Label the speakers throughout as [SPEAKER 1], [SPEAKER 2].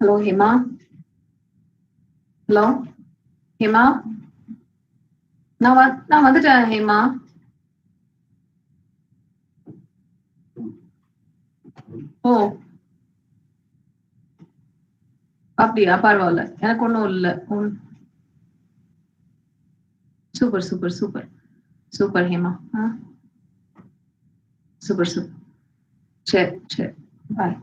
[SPEAKER 1] Hello, Hema. Hello, Hema. நான் வந்துட்டேன் ஹேமா. ஓ அப்படியா, பரவாயில்ல, எனக்கு ஒன்றும் இல்லை. Super super super super Hema. Super super. சரி சரி, பாய்.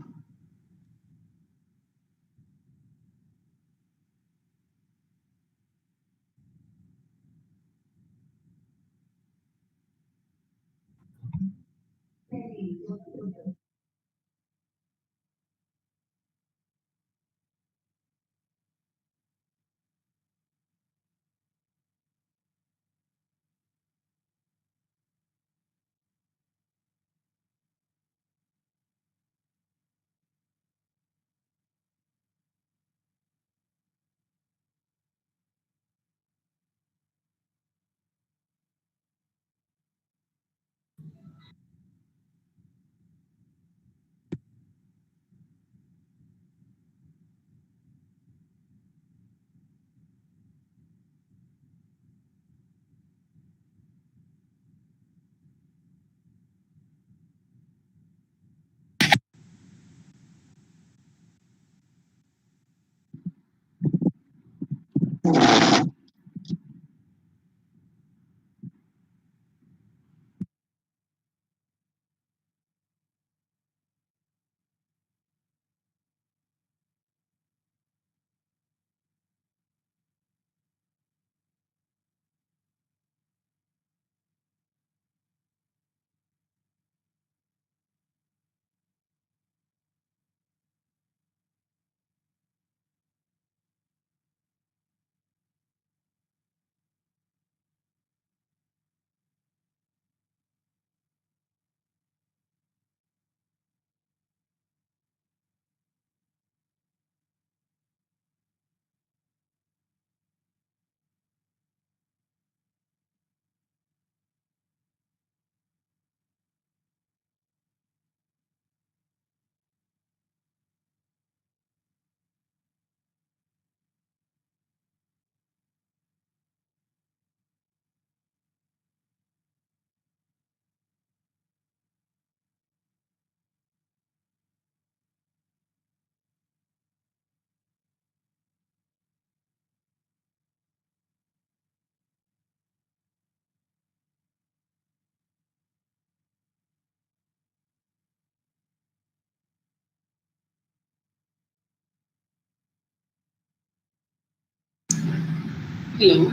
[SPEAKER 2] Hello.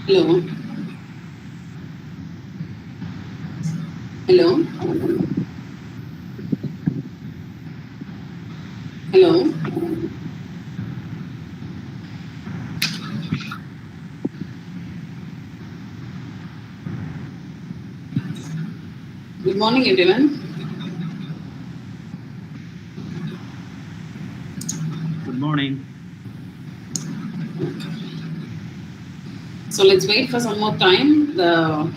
[SPEAKER 2] Hello. Hello. Hello. Good morning, everyone.
[SPEAKER 3] Good morning.
[SPEAKER 2] So let's wait for some more time. The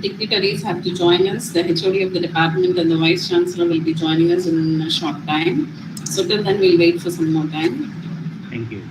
[SPEAKER 2] dignitaries have to join us. The HOD of the department and the Vice Chancellor will be joining us in a short time. So till then, we'll wait for some more time.
[SPEAKER 3] Thank you.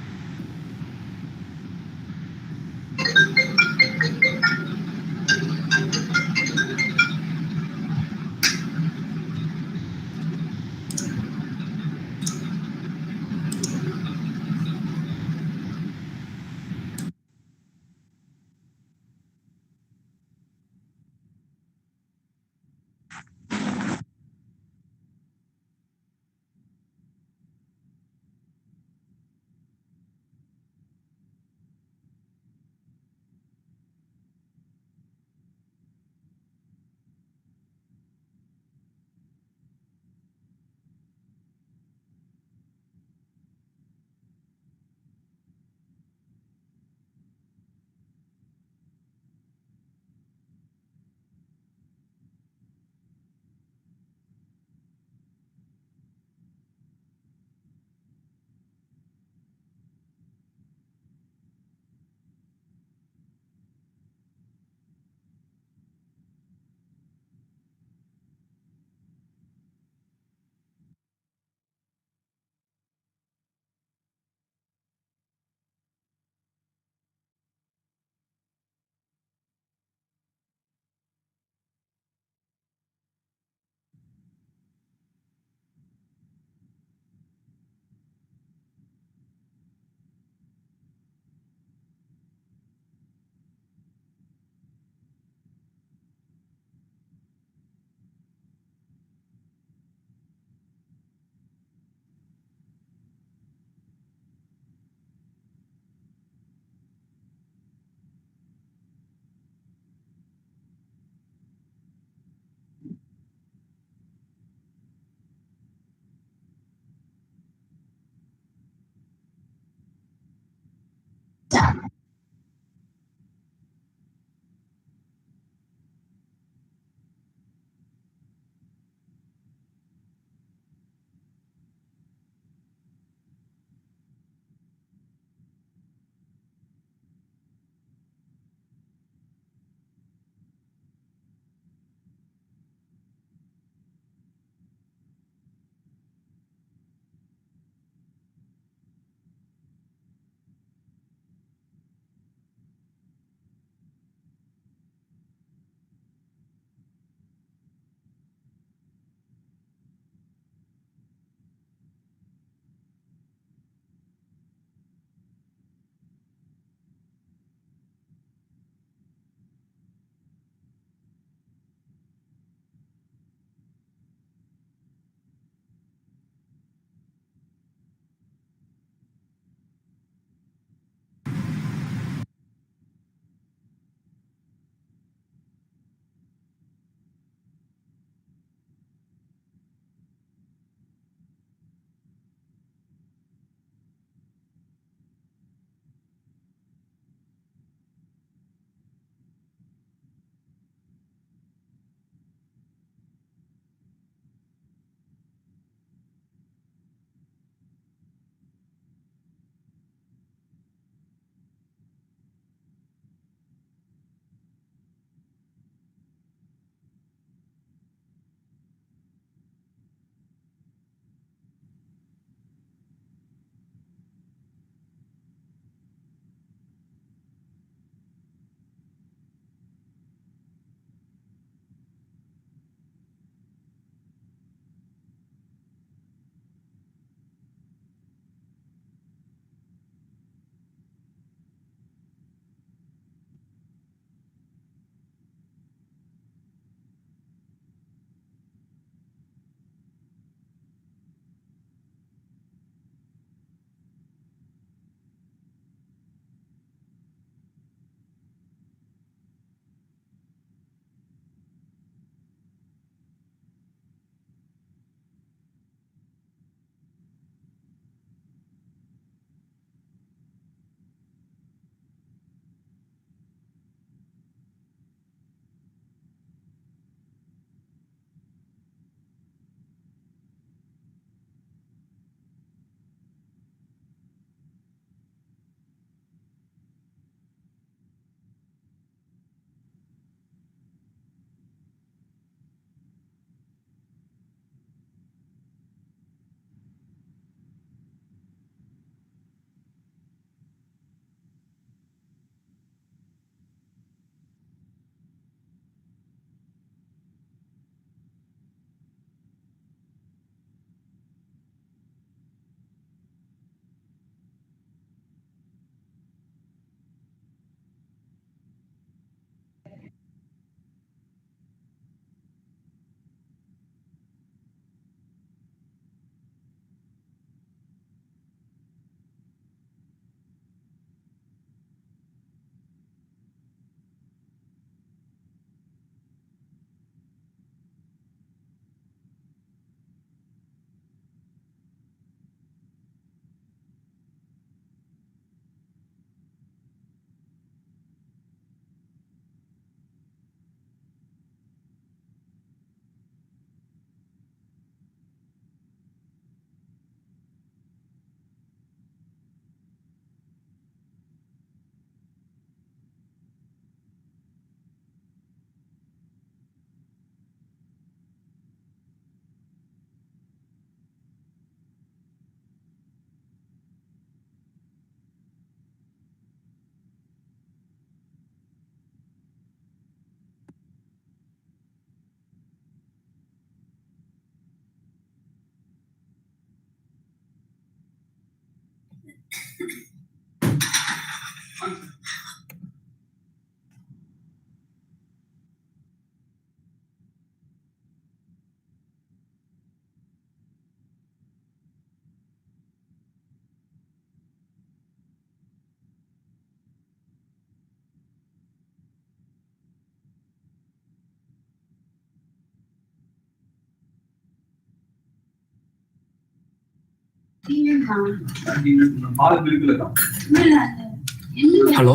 [SPEAKER 4] Hello,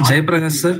[SPEAKER 4] Jayaprakash sir.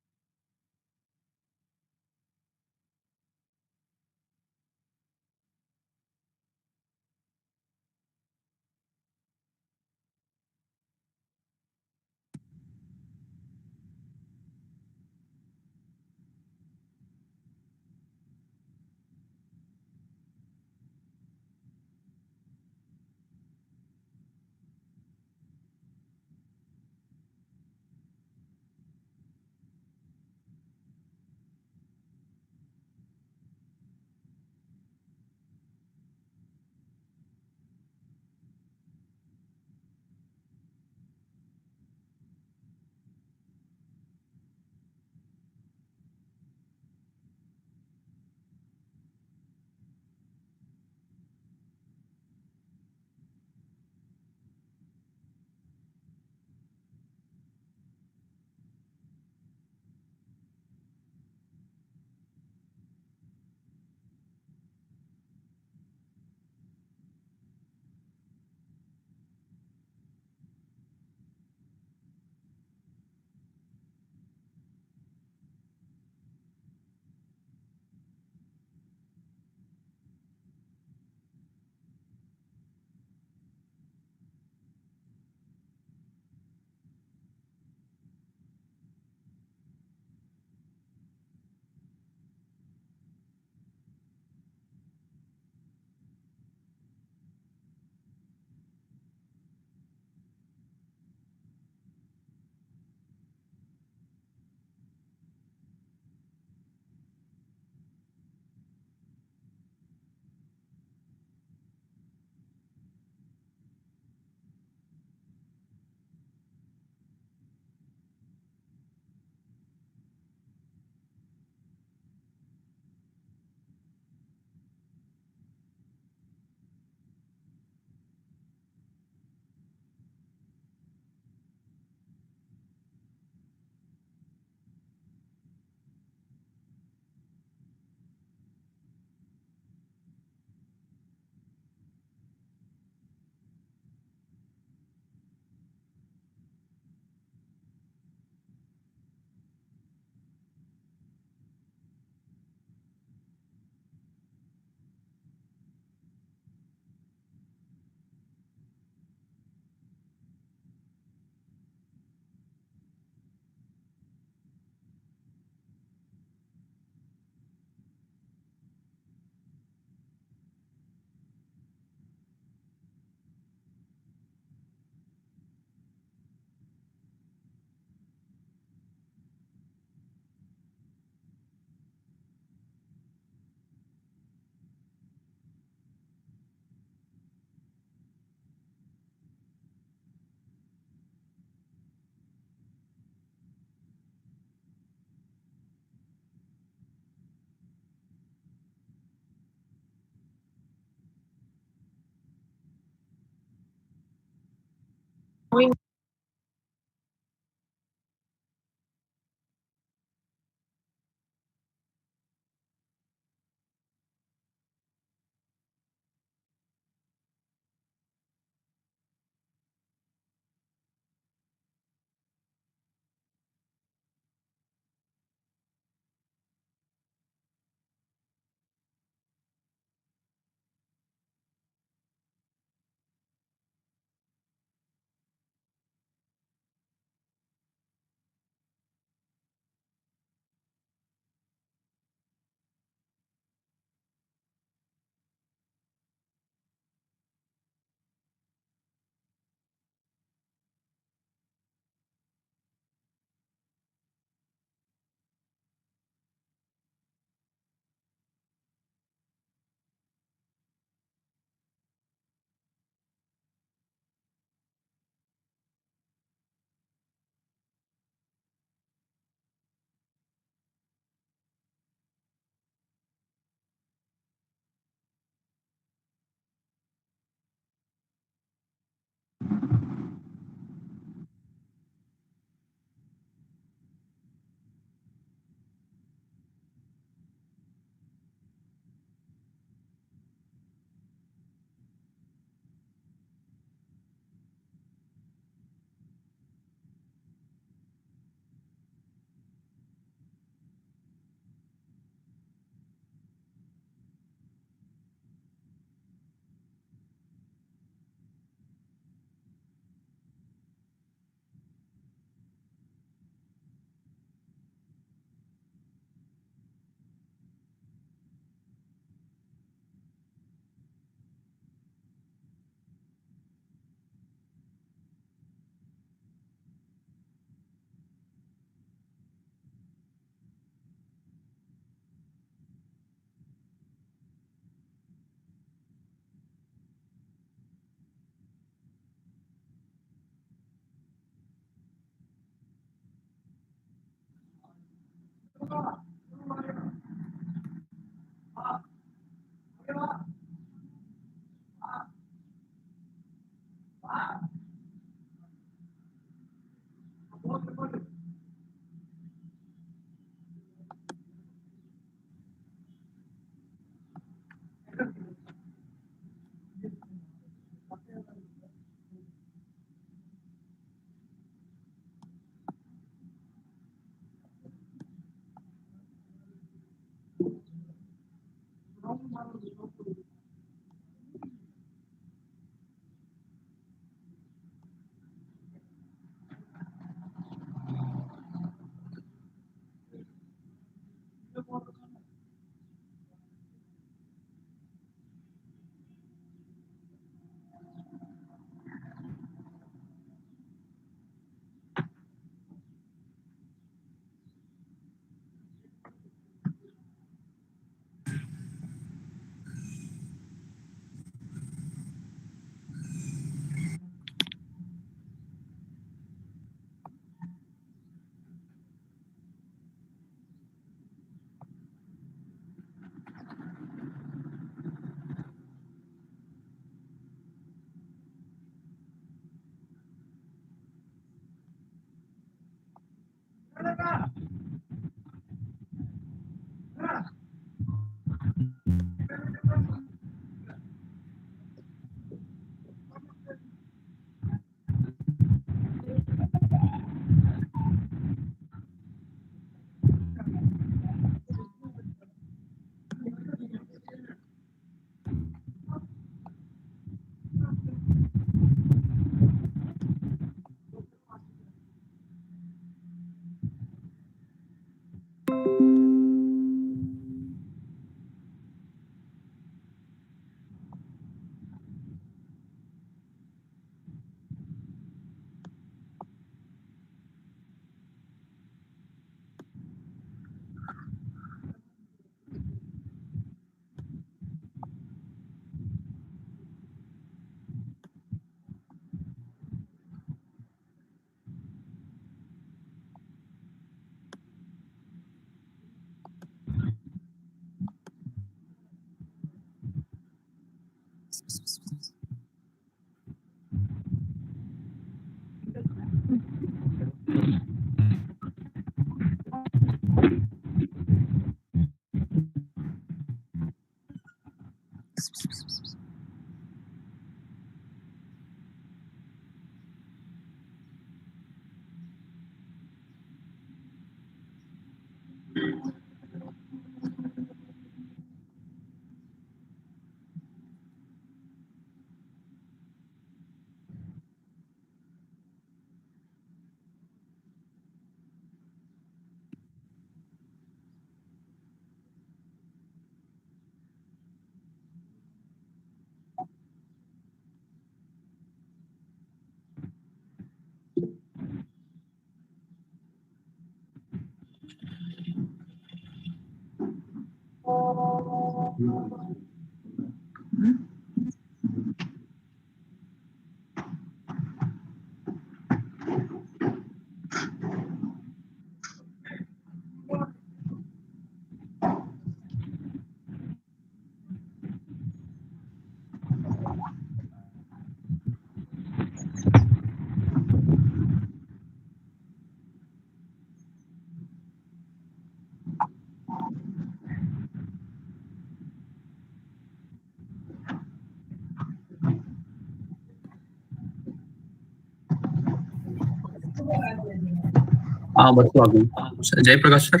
[SPEAKER 4] Jayaprakash sir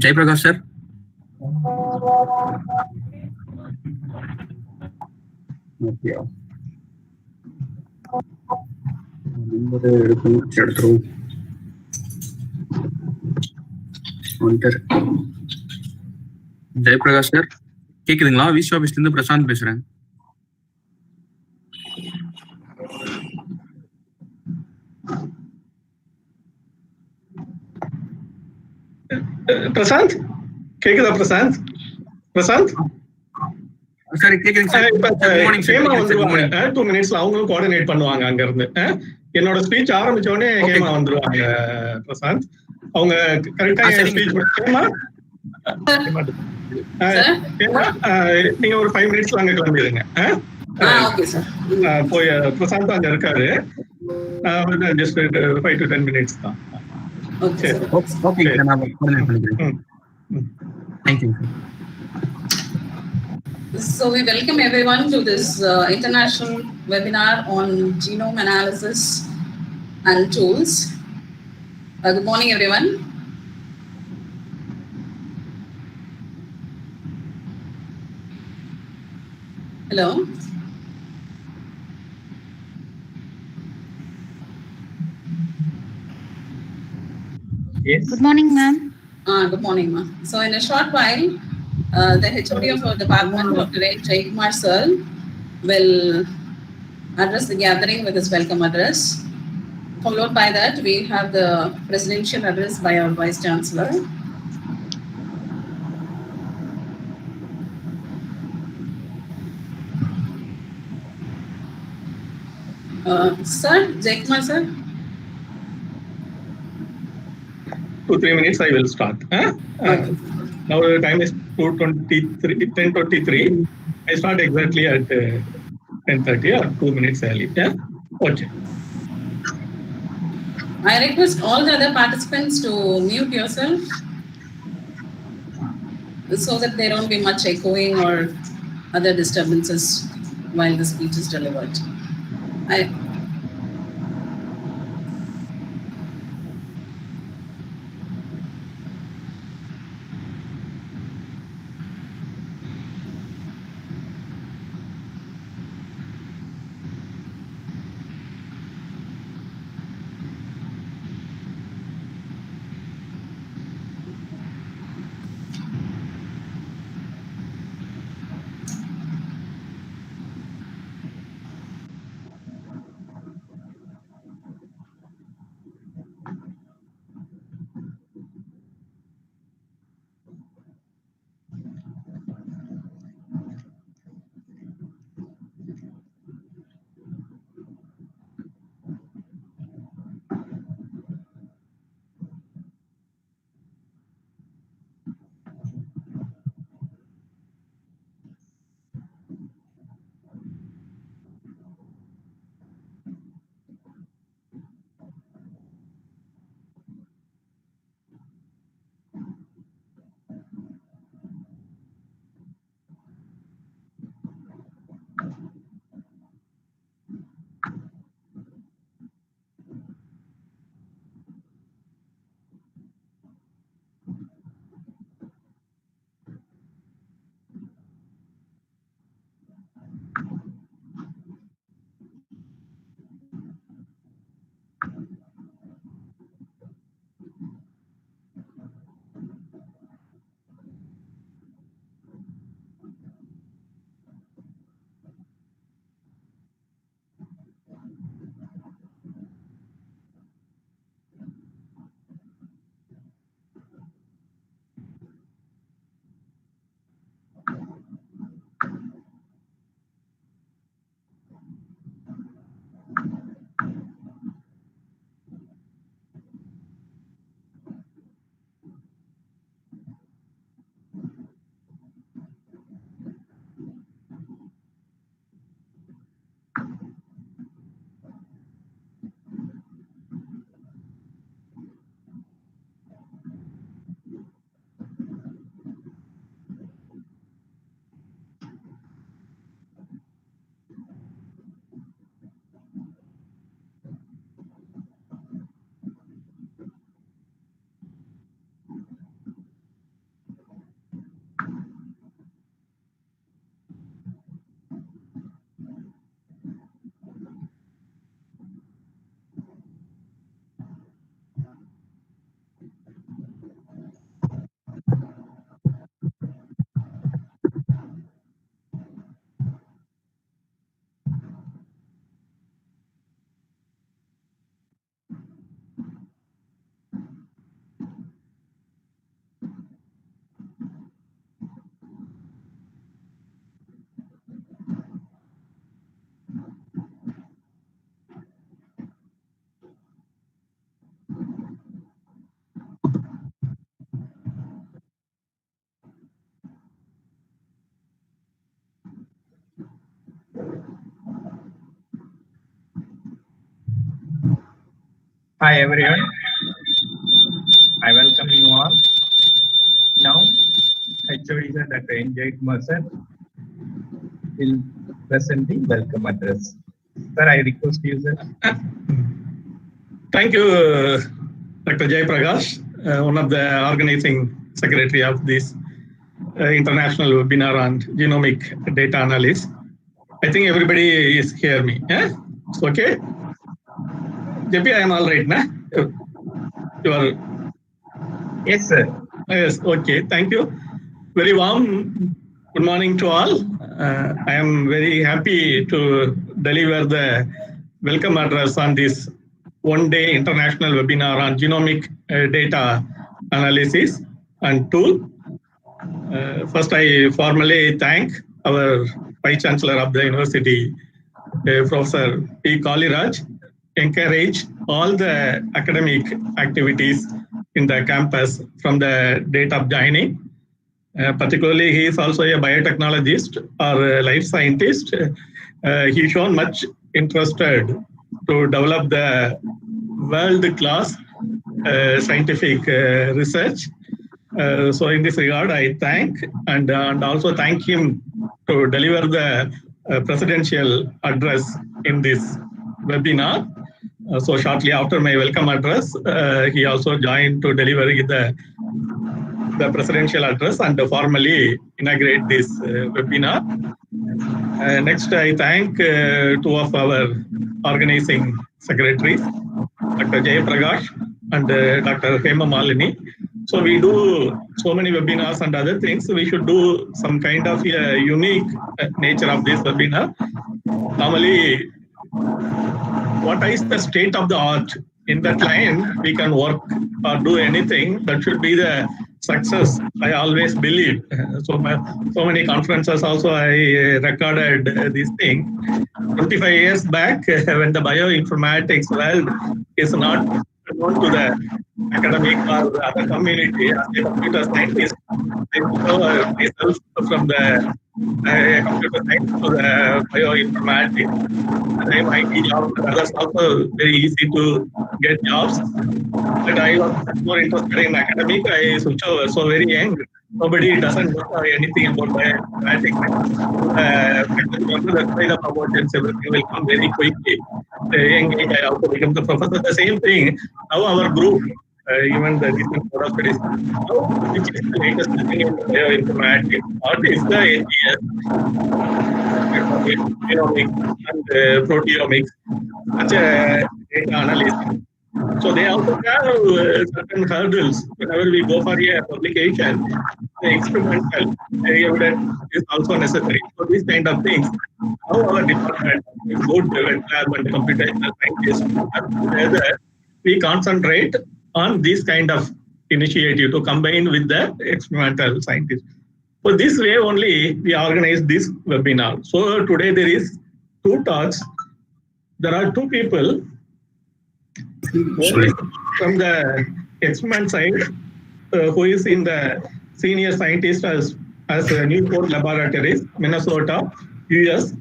[SPEAKER 4] Jayaprakash sir Jayaprakash sir கேக்குதுங்களா? VC ஆபீஸ்ல இருந்து பிரசாந்த் பேசுறேன்.
[SPEAKER 5] பிரசாந்த் கேக்குதா? Prasanth Prasanth
[SPEAKER 4] sir கேக்குதுங்க sir. Good morning sir.
[SPEAKER 5] 2 மினிட்ஸ்ல அவங்களும் coordinate பண்ணுவாங்க அங்க இருந்து. என்னோட ஸ்பீச் ஆரம்பிச்ச உடனே
[SPEAKER 4] Okay.
[SPEAKER 5] ஹேமா வந்துருவாங்க பிரசாந்த். அவங்க கரெக்டா என்
[SPEAKER 4] சரிங்க.
[SPEAKER 5] Speech Hema
[SPEAKER 2] Sir?
[SPEAKER 5] ஹேமா நீங்க ஒரு 5 மினிட்ஸ்ல அங்க கிளம்பிடுங்க.
[SPEAKER 2] Okay, sir.
[SPEAKER 5] போய் பிரசாந்த் அங்க இருக்காரு. ஜஸ்ட் 5 to 10 மினிட்ஸ் தான்.
[SPEAKER 2] Okay, sir.
[SPEAKER 4] ஓகேங்க சார், நான் கோஆர்டினேட் பண்ணிக்கிறேன். Thank you sir.
[SPEAKER 2] So we welcome everyone to this international webinar on genome analysis and tools. Good morning, everyone. Hello.
[SPEAKER 5] Yes.
[SPEAKER 6] Good morning, ma'am.
[SPEAKER 2] Good morning, ma. So in a short while, the HOD of our department, Dr. Jaykumar sir, will address the gathering with his welcome address. Followed by that, we have the presidential address by our Vice Chancellor. Sir, Jaykumar sir.
[SPEAKER 5] 2-3 minutes I will start.
[SPEAKER 2] Okay.
[SPEAKER 5] Now the time is 10:23. I start exactly at 10:30 or 2 minutes early. Yeah. Okay.
[SPEAKER 2] I request all the other participants to mute yourself so that there won't be much echoing or other disturbances while the speech is delivered.
[SPEAKER 5] Hi everyone, I welcome you all. Now, HOD Sir Dr. N.J. Mercer will present the welcome address. Sir, I request you, sir.
[SPEAKER 6] Thank you, Dr. Jay Prakash, one of the organizing secretary of this international webinar on genomic data analysis. I think everybody is hear me. Yeah? It's okay? JP, I am all right, na? You are?
[SPEAKER 5] Yes, sir.
[SPEAKER 6] Yes, okay. Thank you. Very warm good morning to all. I am very happy to deliver the welcome address on this one-day international webinar on genomic data analysis and tool. First, I formally thank our Vice Chancellor of the University, Professor P. Kaliraj, encourage all the academic activities in the campus from the date of joining. Particularly, he is also a biotechnologist or a life scientist. He shown much interested to develop the world-class scientific research. So in this regard, I thank and also thank him to deliver the presidential address in this webinar. So shortly after my welcome address, he also joined to deliver the presidential address and formally inaugurate this webinar. Next, I thank two of our organizing secretaries, Dr. Jay Prakash and Dr. Hema Malini. So we do so many webinars and other things. We should do some kind of a unique nature of this webinar. Normally, what is the state of the art in that line? We can work or do anything. That should be the success. I always believe. So many conferences also I recorded this thing. 25 years back, when the bioinformatics world is not known to the academic or the other community, as a computer scientist, I discovered myself from the computer science to the bioinformatics. And I might be jobs, others also very easy to get jobs. But I was more interested in academic. I switched over so very young. Nobody doesn't know anything about bioinformatics. That's why the promotions, everything will come very quickly. Young age, I also became the professor. The same thing. Now our group, even the recent board of studies, which is the latest thing in bioinformatics, what is the NGS, Genomic, and proteomics, such a data analysis. So they also have certain hurdles. Whenever we go for a publication, the experimental evidence is also necessary. So these kind of things, how our department, both the lab and the computational scientists, together, we concentrate on this kind of initiative to combine with the experimental scientists. So this way only we organize this webinar. So today there is two talks. There are two people. One is from the experiment side, who is in the senior scientist as Newport Laboratories, Minnesota, US,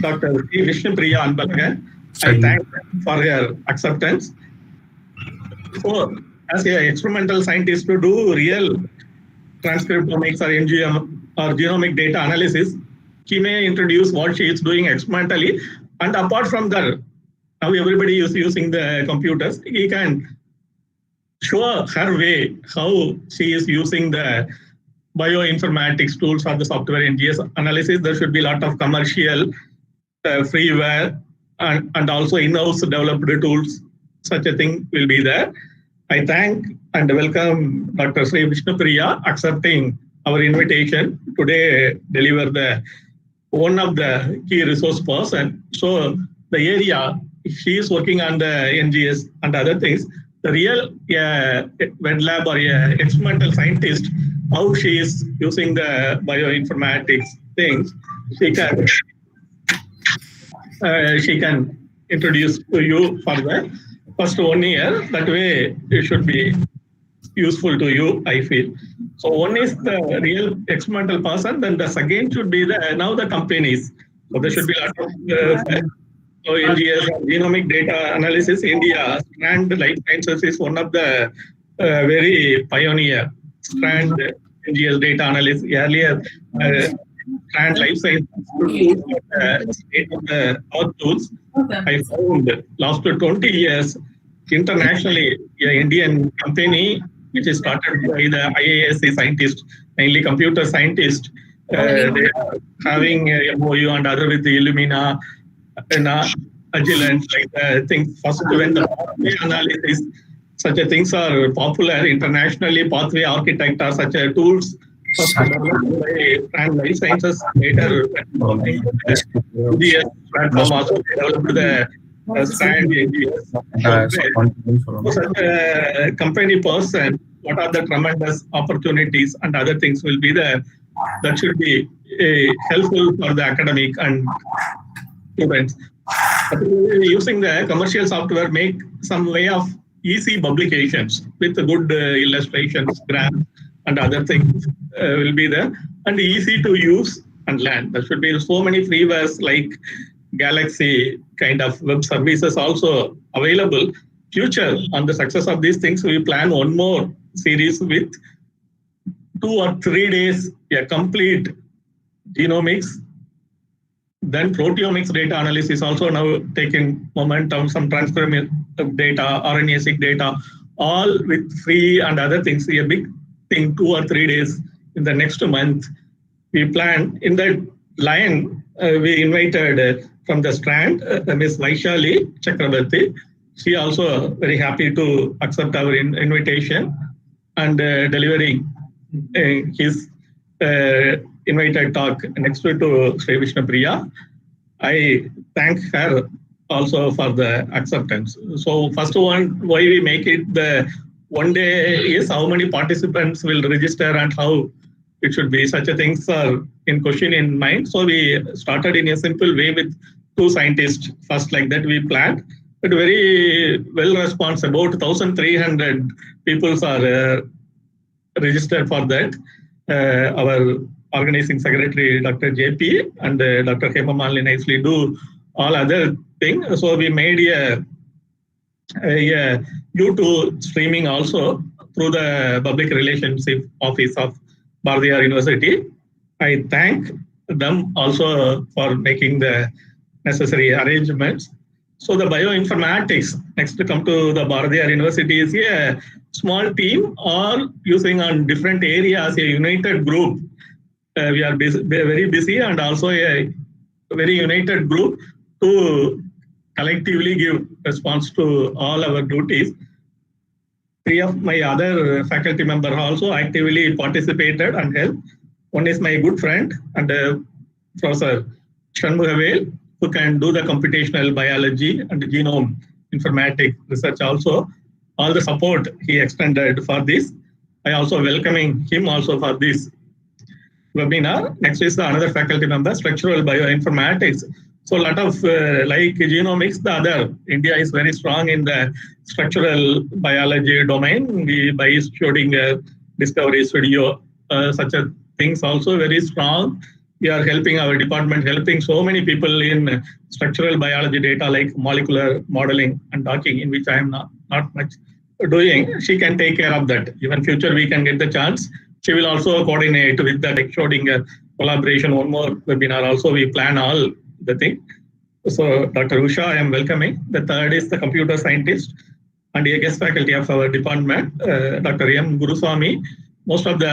[SPEAKER 6] Dr. C. Vishnupriya Anbalagan. I thank them for their acceptance. So, as an experimental scientist to do real transcriptomics or NGM or genomic data analysis, she may introduce what she is doing experimentally, and apart from that, now everybody is using the computers. He can show her way how she is using the bioinformatics tools or the software NGS analysis. There should be a lot of commercial freeware and also in-house developed tools. Such a thing will be there. I thank and welcome Dr. Sri Vishnupriya accepting our invitation today deliver the one of the key resource person. So the area she is working on the NGS and other things, the real wet lab or experimental scientist, how she is using the bioinformatics things, she can introduce to you for the first 1 year. That way it should be useful to you, I feel. So one is the real experimental person, then the second should be the now the companies. So there should be a lot of So NGS, Genomic Data Analysis India, Strand Life Sciences is one of the very pioneer Strand NGS data analysis. Earlier, Strand Life Sciences state-of-the-art tools. I found last 20 years internationally, an Indian company which is started by the IASC scientists, mainly computer scientists. They are having a MOU and other with the Illumina and Agilent, like things. First, when the pathway analysis, such a things are popular internationally, pathway architect are such a tools. First developed by Strand Life Sciences, later NGS platform also developed the Strand NGS. Such a company person, what are the tremendous opportunities and other things will be there that should be helpful for the academic and students. Using the commercial software, make some way of easy publications with good illustrations, graphs, and other things will be there, and easy to use and learn. There should be so many freewares like Galaxy kind of web services also available. Future, on the success of these things, we plan one more series with 2 or 3 days, a complete genomics. Then proteomics data analysis also now taking momentum, some transcriptomic data, RNA-seq data, all with free and other things. A big thing, 2 or 3 days in the next month. We plan in that line, we invited from the Strand, Ms. Vaishali Chakrabarti. She also very happy to accept our invitation and delivering his invited talk next to Sri Vishnu Priya. I thank her also for the acceptance. So first one, why we make it the one day is how many participants will register and how it should be. Such a things are in question in mind. So we started in a simple way with 2 scientists. First, like that we planned, but very well response. About 1,300 people are registered for that. Our organizing secretary, Dr. JP, and Dr. Hema Malini nicely do all other things. So we made a YouTube streaming also through the public relationship office of Bardiyar University. I thank them also for making the necessary arrangements. So the bioinformatics, next to come to the Bardiyar University, is a small team or using on different areas, a united group. We are very busy and also a very united group to collectively give response to all our duties. 3 of my other faculty members also actively participated and helped. One is my good friend and Professor Shanmugavel, who can do the computational biology and genome informatics research also. All the support he extended for this. I also welcoming him also for this webinar. Next is another faculty member, structural bioinformatics. So a lot of like genomics, the other, India is very strong in the structural biology domain. We by showing discovery studio, such a things also very strong. We are helping our department, helping so many people in structural biology data like molecular modeling and docking, in which I am not much doing. She can take care of that. Even future we can get the chance. She will also coordinate with that, showing a collaboration. One more webinar also we plan all the thing. So Dr. Usha, I am welcoming. The third is the computer scientist and a guest faculty of our department, Dr. M. Guruswamy. Most of the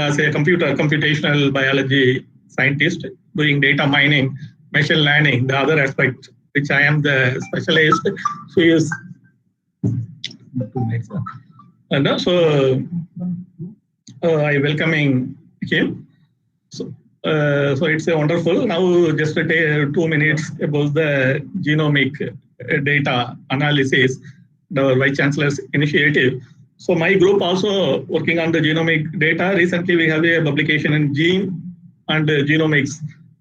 [SPEAKER 6] computational biology scientist doing data mining, machine learning, the other aspect, which I am the specialist. So is I welcoming him. So it's a wonderful. Now just 2 minutes about the genomic data analysis, the Vice Chancellor's initiative. So my group also working on the genomic data. Recently we have a publication in Gene and Genomics,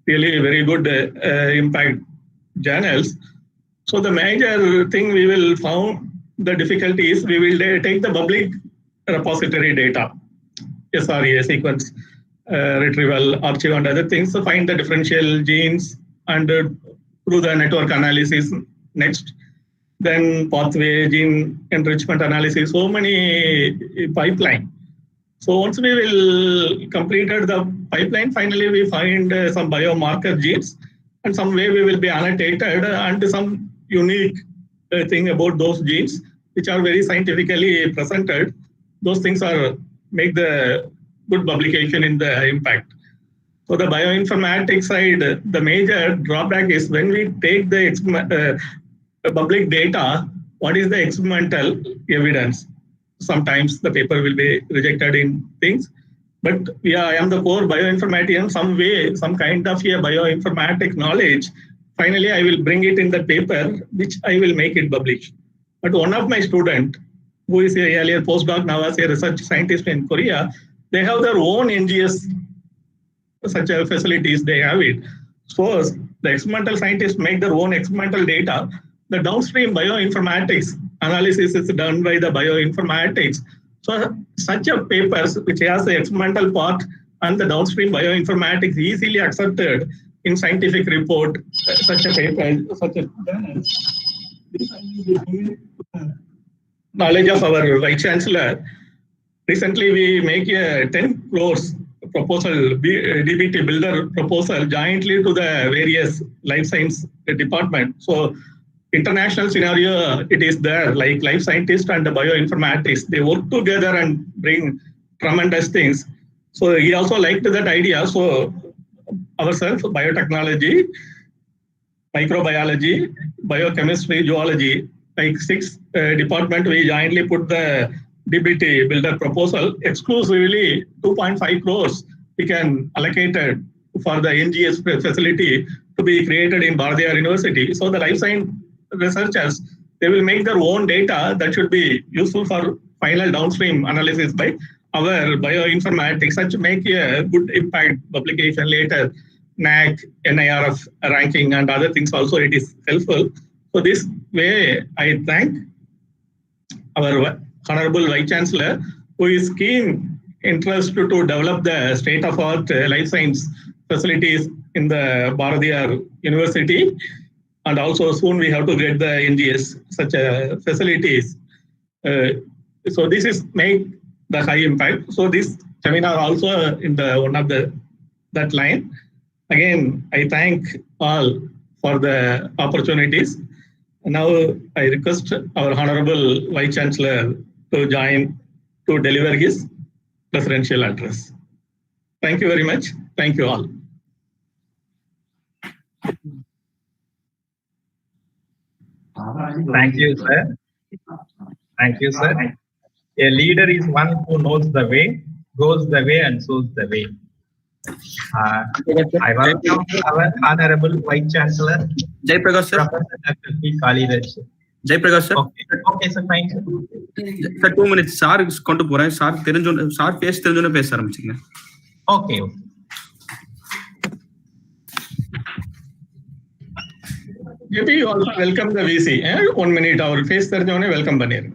[SPEAKER 6] really very good impact journals. So the major thing we will found the difficulty is we will take the public repository data, SRA sequence retrieval, archive and other things to find the differential genes and through the network analysis next. Then pathway, gene enrichment analysis, so many pipeline. So once we will completed the pipeline, finally we find some biomarker genes, and some way we will be annotated and some unique thing about those genes, which are very scientifically presented. Those things are make the good publication in the impact. So the bioinformatics side, the major drawback is when we take the public data, what is the experimental evidence? Sometimes the paper will be rejected in things, but I am the core bioinformatician, some way, some kind of a bioinformatics knowledge. Finally, I will bring it in the paper, which I will make it published. But one of my student, who is a earlier postdoc, now as a research scientist in Korea, they have their own NGS such a facilities, they have it. So the experimental scientists make their own experimental data. The downstream bioinformatics analysis is done by the bioinformatics. So such a papers which has the experimental part and the downstream bioinformatics easily accepted in scientific report, such a paper, such a knowledge of our Vice Chancellor. Recently, we make a 10 crores proposal, DBT builder proposal jointly to the various life science department. So international scenario, it is there, like life scientists and the bioinformatics, they work together and bring tremendous things. So he also liked that idea. So ourselves, biotechnology, microbiology, biochemistry, zoology, like 6 department, we jointly put the DBT builder proposal. Exclusively 2.5 crores we can allocate for the NGS facility to be created in Bacterial University. So the life science researchers, they will make their own data that should be useful for final downstream analysis by our bioinformatics, such make a good impact publication later. NAC, NIRF ranking and other things also it is helpful. So this way I thank our Honorable Vice Chancellor, who is keen interest to develop the state-of-art life science facilities in the Bacterial University. And also soon we have to get the NGS such facilities. So this is make the high impact. So this seminar also in the one of the that line. Again, I thank all for the opportunities. Now I request our Honorable Vice Chancellor to join to deliver his presidential address. Thank you very much. Thank you all.
[SPEAKER 5] Thank you, sir. Thank you, sir. A leader is one who knows the way, goes the way, and shows the way. I welcome our Honorable Vice Chancellor,
[SPEAKER 4] Jai Prakash sir.
[SPEAKER 5] Professor Dr. P. Kaliraj.
[SPEAKER 4] Jai Prakash sir.
[SPEAKER 5] Okay, sir, fine, sir.
[SPEAKER 4] Sir, 2 minutes. Sir, கொண்டு போறேன். Sir தெரிஞ்சோன sir பேச தெரிஞ்சோன பேச ஆரம்பிச்சீங்க.
[SPEAKER 5] Okay.
[SPEAKER 6] Maybe you also welcome the VC. 1 minute, our face தெரிஞ்சோனே welcome பண்ணிரு.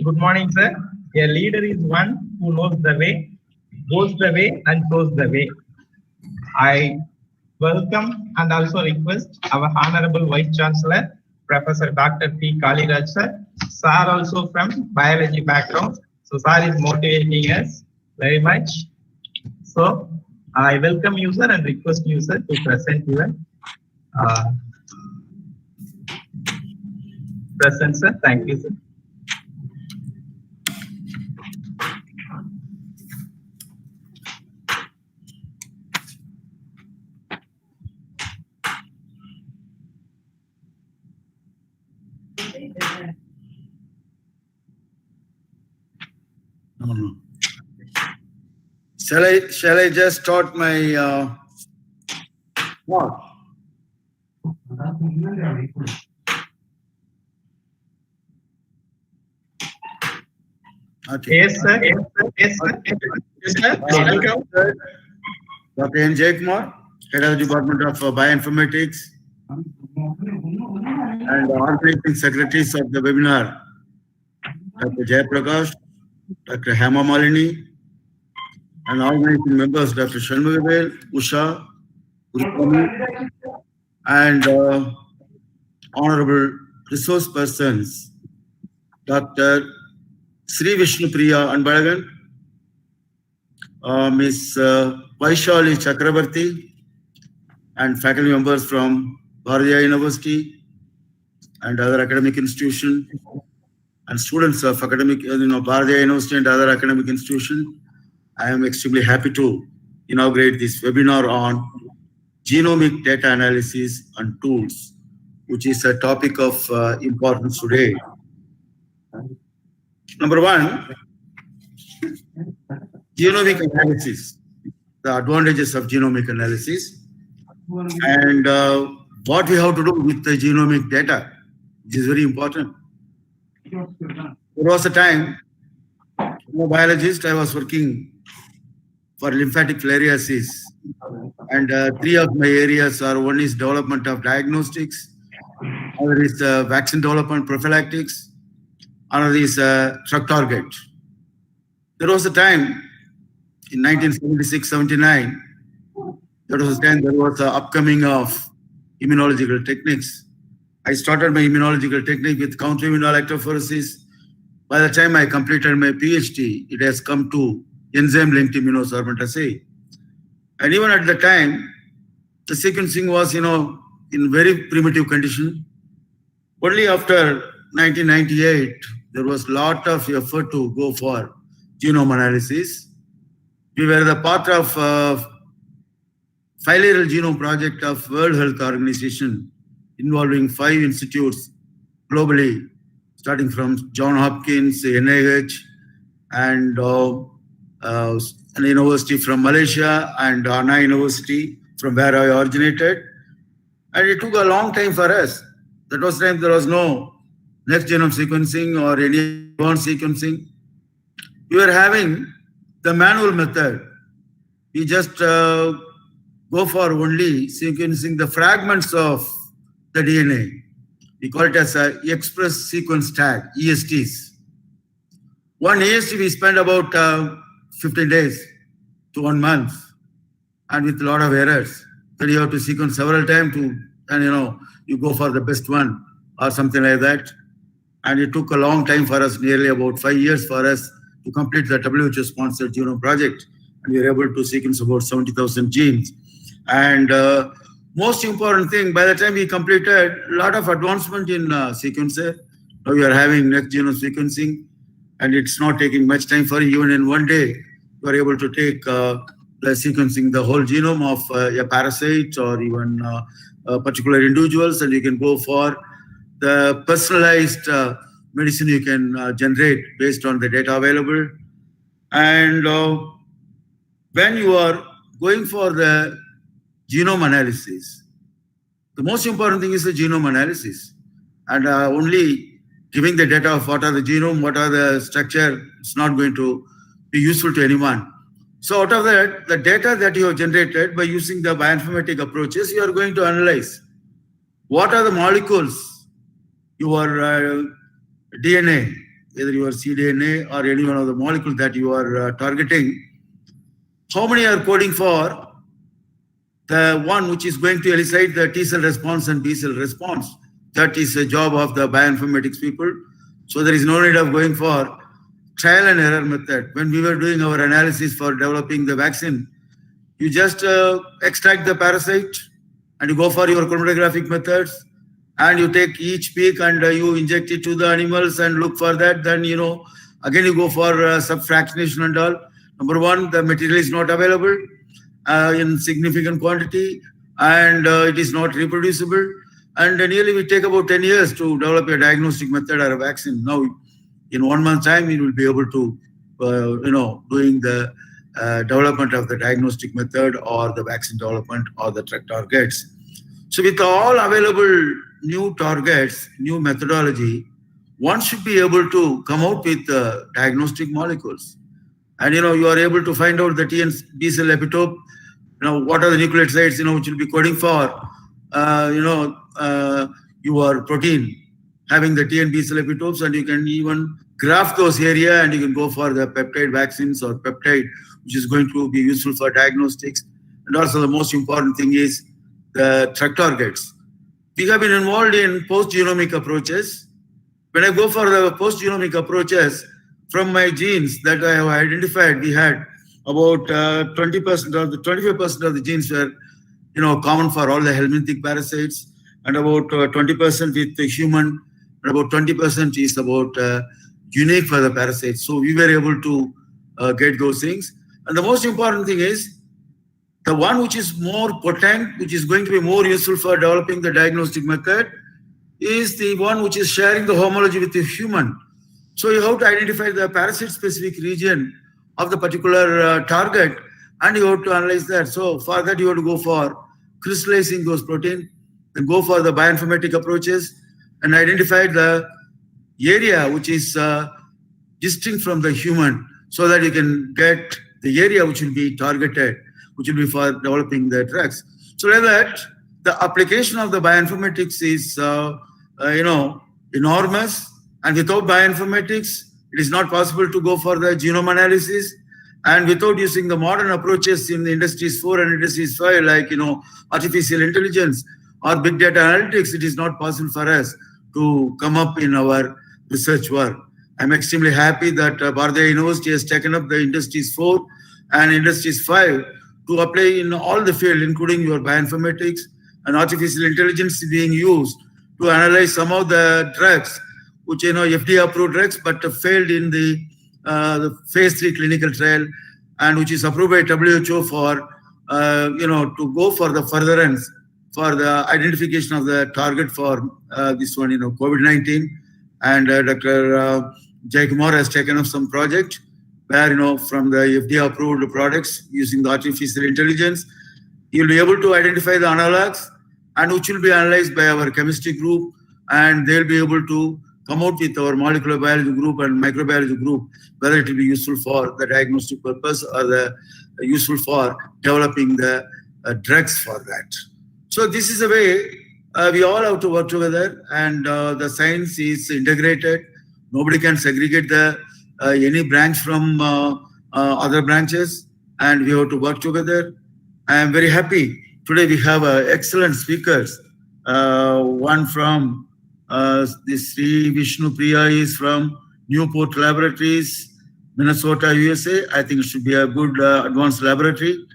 [SPEAKER 5] Good morning, sir. A leader is one who knows the way, goes the way, and shows the way. I welcome and also request our Honorable Vice Chancellor, Professor Dr. P. Kaliraj, sir. Sir also from biology background. So sir is motivating us very much. So I welcome you, sir, and request you, sir, to present your present, sir. Thank you, sir.
[SPEAKER 7] Shall I just start my what? Okay.
[SPEAKER 6] Yes, sir. Yes, sir. Yes, sir. Welcome.
[SPEAKER 7] Dr. N. Jaykumar, Head of the Department of Bioinformatics, and organizing secretaries of the webinar, Dr. Jayaprakash, Dr. Hema Malini, and organizing members, Dr. Shanmugavel, Usha, Urupami, and honorable resource persons, Dr. Sri Vishnu Priya Anbalagan, Ms. Vaishali Chakrabarti, and faculty members from Bharatiya University and other academic institutions, and students of academic, Bharatiya University and other academic institutions. I am extremely happy to inaugurate this webinar on genomic data analysis and tools, which is a topic of importance today. Number one, genomic analysis, the advantages of genomic analysis, and what we have to do with the genomic data, which is very important. There was a time, I'm a biologist, I was working for lymphatic filariasis, and three of my areas are: one is development of diagnostics, another is vaccine development prophylactics, another is drug target. There was a time in 1976-79, that was the time there was the upcoming of immunological techniques. I started my immunological technique with counter-immunal electrophoresis. By the time I completed my PhD, it has come to enzyme-linked immunosorbent assay. And even at the time, the sequencing was, in very primitive condition. Only after 1998, there was a lot of effort to go for genome analysis. We were the part of filial genome project of World Health Organization, involving 5 institutes globally, starting from Johns Hopkins, NIH, and an university from Malaysia, and Rna University, from where I originated. And it took a long time for us. That was the time there was no next genome sequencing or any advanced sequencing. We were having the manual method. We just go for only sequencing the fragments of the DNA. We call it as a express sequence tag, ESTs. One EST we spend about 15 days to 1 month, and with a lot of errors. Then you have to sequence several times and you go for the best one or something like that. And it took a long time for us, nearly about 5 years for us to complete the WHO-sponsored genome project. And we were able to sequence about 70,000 genes. And most important thing, by the time we completed, a lot of advancement in sequencer. Now we are having next genome sequencing, and it's not taking much time for you. Even in 1 day, you are able to take sequencing the whole genome of a parasite or even particular individuals, and you can go for the personalized medicine you can generate based on the data available. And when you are going for the genome analysis, the most important thing is the genome analysis. And only giving the data of what are the genome, what are the structure, it's not going to be useful to anyone. So out of that, the data that you have generated by using the bioinformatic approaches, you are going to analyze what are the molecules, your DNA, either your cDNA or any one of the molecules that you are targeting, how many are coding for the one which is going to elicit the T cell response and B cell response. That is a job of the bioinformatics people. So there is no need of going for trial and error method. When we were doing our analysis for developing the vaccine, you just extract the parasite and you go for your chromatographic methods, and you take each peak and you inject it to the animals and look for that. Then, again you go for subfractionation and all. Number one, the material is not available in significant quantity, and it is not reproducible. And nearly we take about 10 years to develop a diagnostic method or a vaccine. Now, in 1 month's time, you will be able to, doing the development of the diagnostic method or the vaccine development or the drug targets. So with all available new targets, new methodology, one should be able to come out with diagnostic molecules. And you are able to find out the T and B cell epitope, what are the nucleotides, which will be coding for, your protein, having the T and B cell epitopes, and you can even graph those area, and you can go for the peptide vaccines or peptide, which is going to be useful for diagnostics. And also the most important thing is the drug targets. We have been involved in post-genomic approaches. When I go for the post-genomic approaches, from my genes that I have identified, we had about 20% of the 25% of the genes were, common for all the helminthic parasites, and about 20% with the human, and about 20% is about unique for the parasites. So we were able to get those things. And the most important thing is the one which is more potent, which is going to be more useful for developing the diagnostic method, is the one which is sharing the homology with the human. So you have to identify the parasite-specific region of the particular target, and you have to analyze that. So for that, you have to go for crystallizing those proteins, then go for the bioinformatic approaches, and identify the area which is distinct from the human, so that you can get the area which will be targeted, which will be for developing the drugs. So like that, the application of the bioinformatics is, enormous. And without bioinformatics, it is not possible to go for the genome analysis. And without using the modern approaches in the industries 4 and industries 5, like, artificial intelligence or big data analytics, it is not possible for us to come up in our research work. I'm extremely happy that Bharatiya University has taken up the industries 4 and industries 5 to apply in all the field, including your bioinformatics and artificial intelligence being used to analyze some of the drugs, which FDA approved drugs, but failed in the phase 3 clinical trial, and which is approved by WHO for to go for the furtherance for the identification of the target for this one, COVID-19. And Dr. Jaykumar has taken up some project where from the FDA approved products using the artificial intelligence, you'll be able to identify the analogs, and which will be analyzed by our chemistry group, and they'll be able to come out with our molecular biology group and microbiology group, whether it will be useful for the diagnostic purpose or useful for developing the drugs for that. So this is a way we all have to work together, and the science is integrated. Nobody can segregate any branch from other branches, and we have to work together. I am very happy. Today we have excellent speakers. One from this Sri Vishnu Priya is from Newport Laboratories, Minnesota, USA. I think it should be a good advanced laboratory.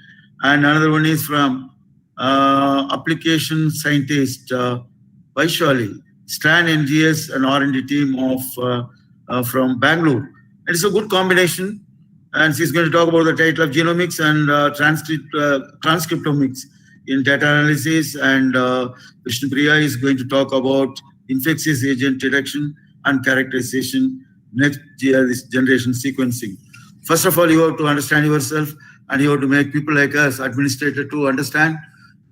[SPEAKER 7] And another one is from application scientist Vaishali, Stan NGS and R&D team of from Bangalore. It's a good combination, and she's going to talk about the title of genomics and transcriptomics in data analysis, and Vishnu Priya is going to talk about infectious agent detection and characterization, next generation sequencing. First of all, you have to understand yourself, and you have to make people like us, administrators, to understand,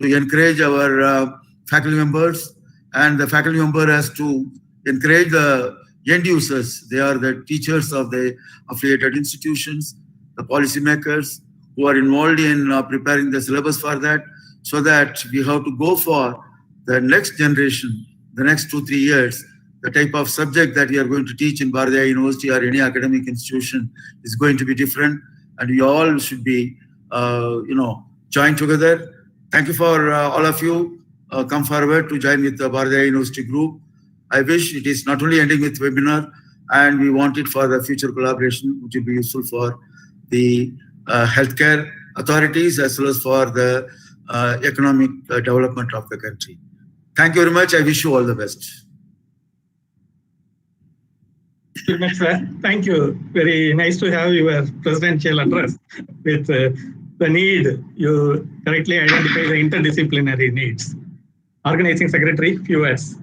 [SPEAKER 7] to encourage our faculty members, and the faculty member has to encourage the end users. They are the teachers of the affiliated institutions, the policymakers who are involved in preparing the syllabus for that, so that we have to go for the next generation, the next 2-3 years. The type of subject that we are going to teach in Bharatiya University or any academic institution is going to be different, and we all should be, join together. Thank you for all of you come forward to join with the Bharatiya University group. I wish it is not only ending with webinar, and we want it for the future collaboration, which will be useful for the healthcare authorities as well as for the economic development of the country. Thank you very much. I wish you all the best.
[SPEAKER 6] Very much, sir. Thank you. Very nice to have your presidential address with the need. You correctly identify the interdisciplinary needs. Organizing Secretary, few words.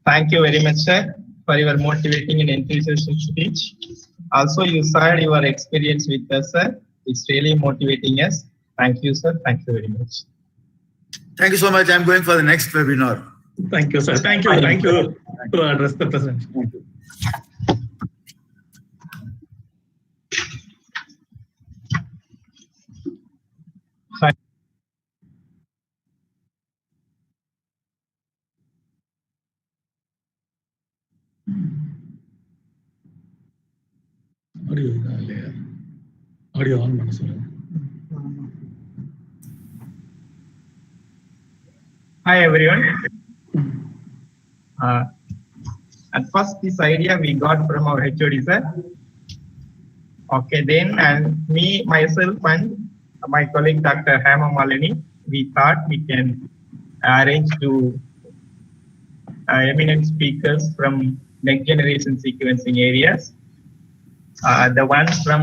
[SPEAKER 5] Thank you very much, sir, for your motivating and enthusiastic speech. Also, you shared your experience with us, sir. It's really motivating us. Thank you, sir. Thank you very much.
[SPEAKER 7] Thank you so much. I'm going for the next webinar.
[SPEAKER 6] Thank you, sir. Thank you. Thank you to address the presentation.
[SPEAKER 7] Thank you.
[SPEAKER 6] Audio on பண்ண சொல்லுங்க.
[SPEAKER 5] Hi everyone. At first, this idea we got from our HOD sir. Okay, then and me myself and my colleague Dr. Hema Malini, we thought we can arrange to eminent speakers from next generation sequencing areas. The one from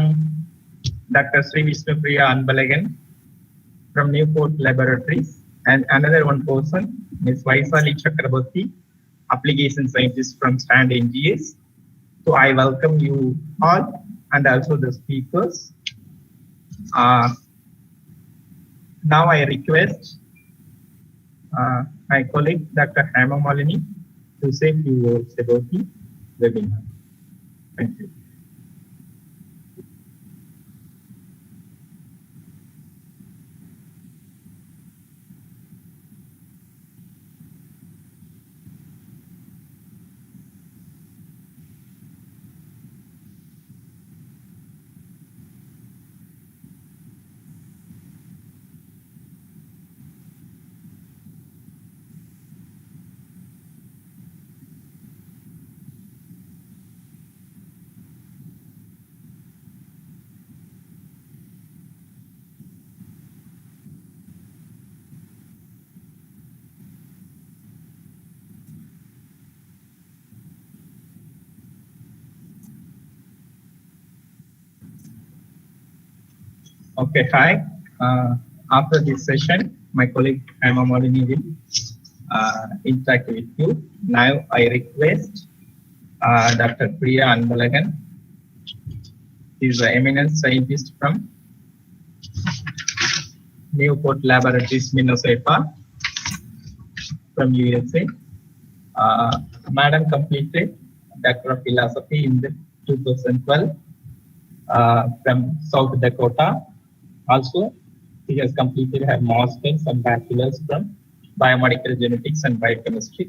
[SPEAKER 5] Dr. Sri Vishnupriya Anbalagan from Newport Laboratories, and another one person, Ms. Vaisali Chakraborty, application scientist from Stand NGS. So I welcome you all and also the speakers. Now I request my colleague Dr. Hema Malini to say a few words about the webinar. Thank you. Okay, hi. After this session, my colleague Hema Malini will interact with you. Now I request Dr. Priya Anbalagan. He is an eminent scientist from Newport Laboratories, Minnesota, from USA. Madam completed Doctor of Philosophy in the 2012 from South Dakota. Also, she has completed her master's and bachelor's from biomedical genetics and biochemistry.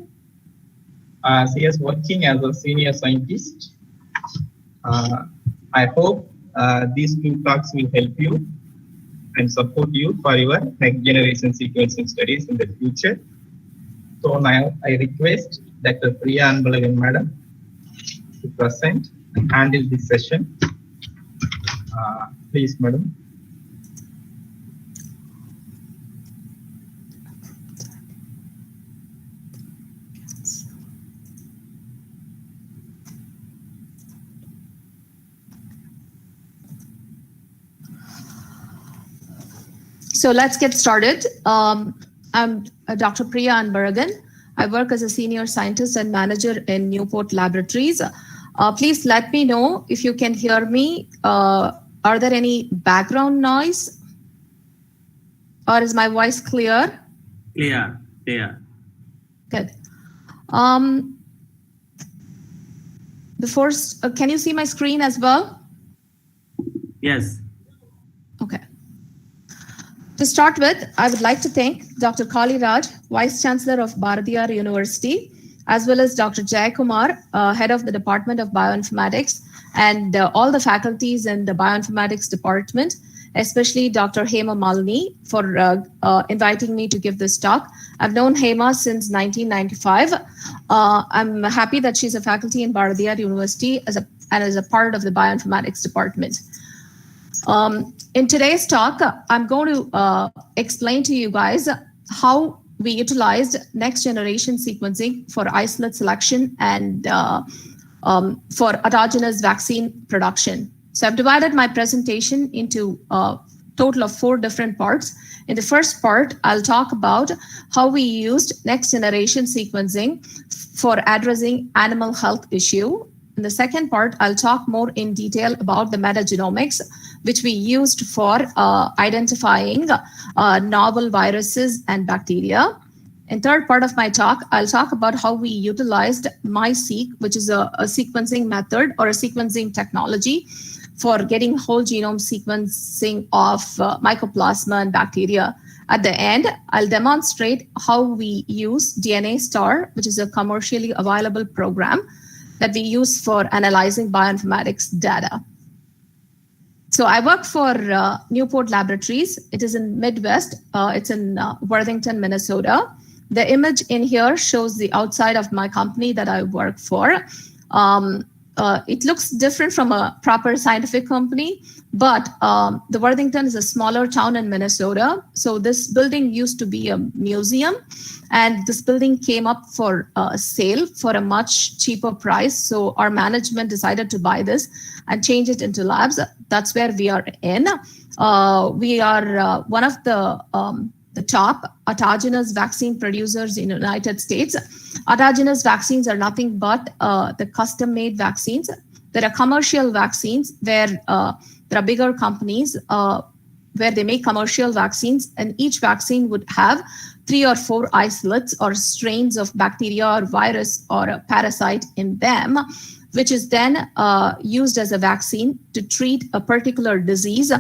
[SPEAKER 5] She is working as a senior scientist. I hope these two talks will help you and support you for your next generation sequencing studies in the future. So now I request Dr. Priya Anbalagan Madam to present and handle this session. Please, Madam.
[SPEAKER 1] So let's get started. I'm Dr. Priya Anbalagan. I work as a senior scientist and manager in Newport Laboratories. Please let me know if you can hear me. Are there any background noise? Or is my voice clear?
[SPEAKER 4] Clear.
[SPEAKER 1] Good. Can you see my screen as well?
[SPEAKER 4] Yes.
[SPEAKER 1] Okay. To start with, I would like to thank Dr. Kali Raj, Vice Chancellor of Bharatiyar University, as well as Dr. Jayakumar, Head of the Department of Bioinformatics, and all the faculties in the Bioinformatics Department, especially Dr. Hema Malini, for inviting me to give this talk. I've known Hema since 1995. I'm happy that she's a faculty in Bharatiyar University and as a part of the Bioinformatics Department. In today's talk, I'm going to explain to you guys how we utilized next generation sequencing for isolate selection and for autogenous vaccine production. So I've divided my presentation into a total of 4 different parts. In the first part, I'll talk about how we used next generation sequencing for addressing animal health issue. In the second part, I'll talk more in detail about the metagenomics, which we used for identifying novel viruses and bacteria. In third part of my talk, I'll talk about how we utilized MySeq, which is a sequencing method or a sequencing technology for getting whole genome sequencing of Mycoplasma and bacteria. At the end, I'll demonstrate how we use DNA Star, which is a commercially available program that we use for analyzing bioinformatics data. So I work for Newport Laboratories. It is in Midwest. It's in Worthington, Minnesota. The image in here shows the outside of my company that I work for. It looks different from a proper scientific company, but the Worthington is a smaller town in Minnesota. So this building used to be a museum, and this building came up for sale for a much cheaper price. So our management decided to buy this and change it into labs. That's where we are in. We are one of the top autogenous vaccine producers in the United States. Autogenous vaccines are nothing but the custom-made vaccines. There are commercial vaccines where there are bigger companies where they make commercial vaccines, and each vaccine would have 3 or 4 isolates or strains of bacteria or virus or a parasite in them, which is then used as a vaccine to treat a particular disease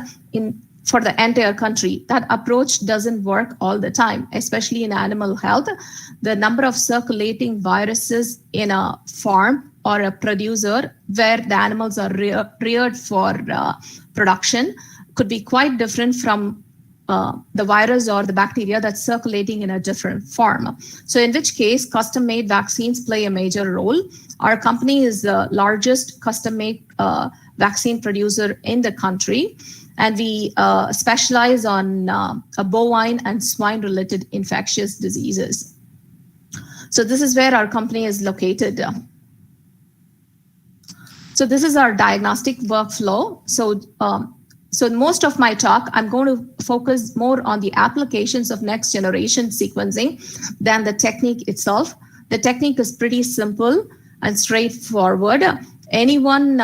[SPEAKER 1] for the entire country. That approach doesn't work all the time, especially in animal health. The number of circulating viruses in a farm or a producer where the animals are reared for production could be quite different from the virus or the bacteria that's circulating in a different farm. So in which case, custom-made vaccines play a major role. Our company is the largest custom-made vaccine producer in the country, and we specialize on bovine and swine-related infectious diseases. So this is where our company is located. So this is our diagnostic workflow. So most of my talk, I'm going to focus more on the applications of next generation sequencing than the technique itself. The technique is pretty simple and straightforward. Anyone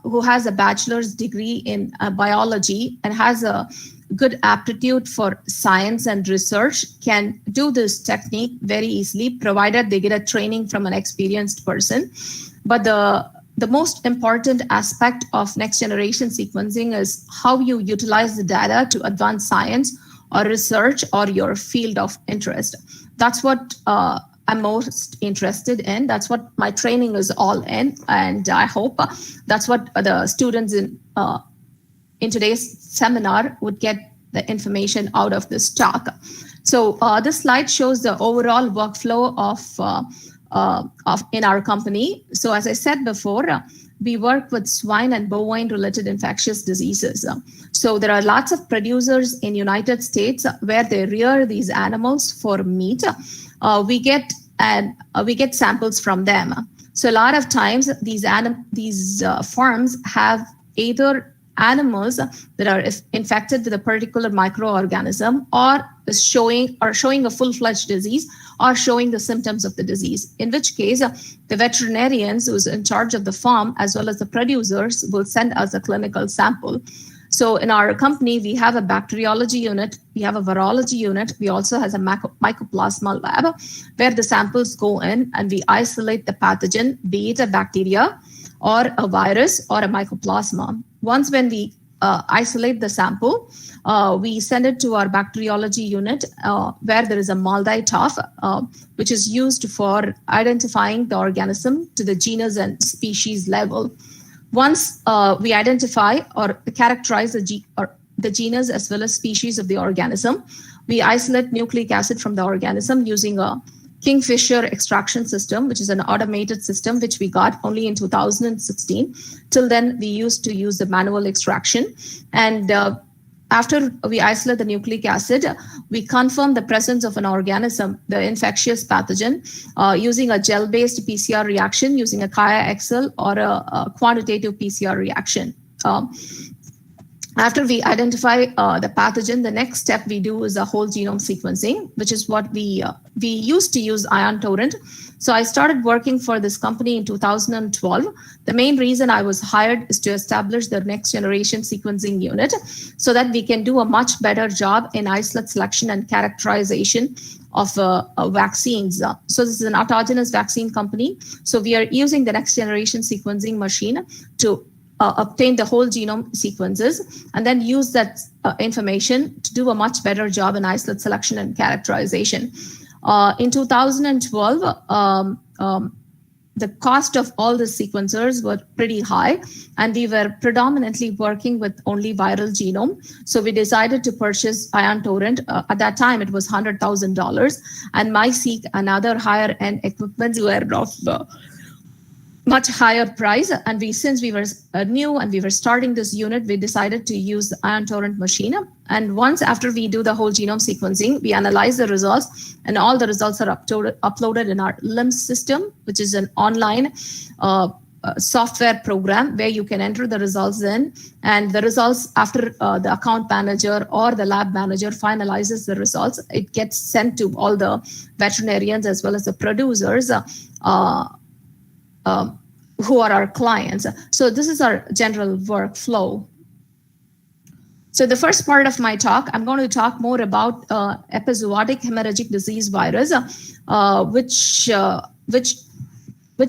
[SPEAKER 1] who has a bachelor's degree in biology and has a good aptitude for science and research can do this technique very easily, provided they get a training from an experienced person. But the most important aspect of next generation sequencing is how you utilize the data to advance science or research or your field of interest. That's what I'm most interested in. That's what my training is all in. And I hope that's what the students in today's seminar would get the information out of this talk. So this slide shows the overall workflow of in our company. So as I said before, we work with swine and bovine related infectious diseases. So there are lots of producers in United States where they rear these animals for meat. We get samples from them. So a lot of times these farms have either animals that are infected with a particular microorganism or showing a full-fledged disease or showing the symptoms of the disease, in which case the veterinarians who's in charge of the farm as well as the producers will send us a clinical sample. So in our company, we have a bacteriology unit, we have a virology unit, we also have a mycoplasma lab where the samples go in and we isolate the pathogen, be it a bacteria or a virus or a mycoplasma. Once when we isolate the sample, we send it to our bacteriology unit where there is a MALDI-TOF, which is used for identifying the organism to the genus and species level. Once we identify or characterize the genus as well as species of the organism, we isolate nucleic acid from the organism using a Kingfisher extraction system, which is an automated system, which we got only in 2016. Till then, we used to use the manual extraction. And after we isolate the nucleic acid, we confirm the presence of an organism, the infectious pathogen, using a gel-based PCR reaction, using a QIAxL or a quantitative PCR reaction. After we identify the pathogen, the next step we do is a whole genome sequencing, which is what we used to use Ion Torrent. So I started working for this company in 2012. The main reason I was hired is to establish the next generation sequencing unit so that we can do a much better job in isolate selection and characterization of vaccines. So this is an autogenous vaccine company. So we are using the next generation sequencing machine to obtain the whole genome sequences and then use that information to do a much better job in isolate selection and characterization. In 2012, the cost of all the sequencers were pretty high, and we were predominantly working with only viral genome. So we decided to purchase Ion Torrent. At that time, it was $100,000, and MySeq and other higher end equipment were of much higher price. And since we were new and we were starting this unit, we decided to use the Ion Torrent machine. And once after we do the whole genome sequencing, we analyze the results, and all the results are uploaded in our LIMS system, which is an online software program where you can enter the results in, and the results after the account manager or the lab manager finalizes the results, it gets sent to all the veterinarians as well as the producers who are our clients. So this is our general workflow. So the first part of my talk, I'm going to talk more about epizootic hemorrhagic disease virus, which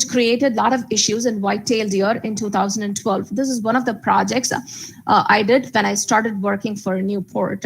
[SPEAKER 1] created a lot of issues in white-tailed deer in 2012. This is one of the projects I did when I started working for Newport.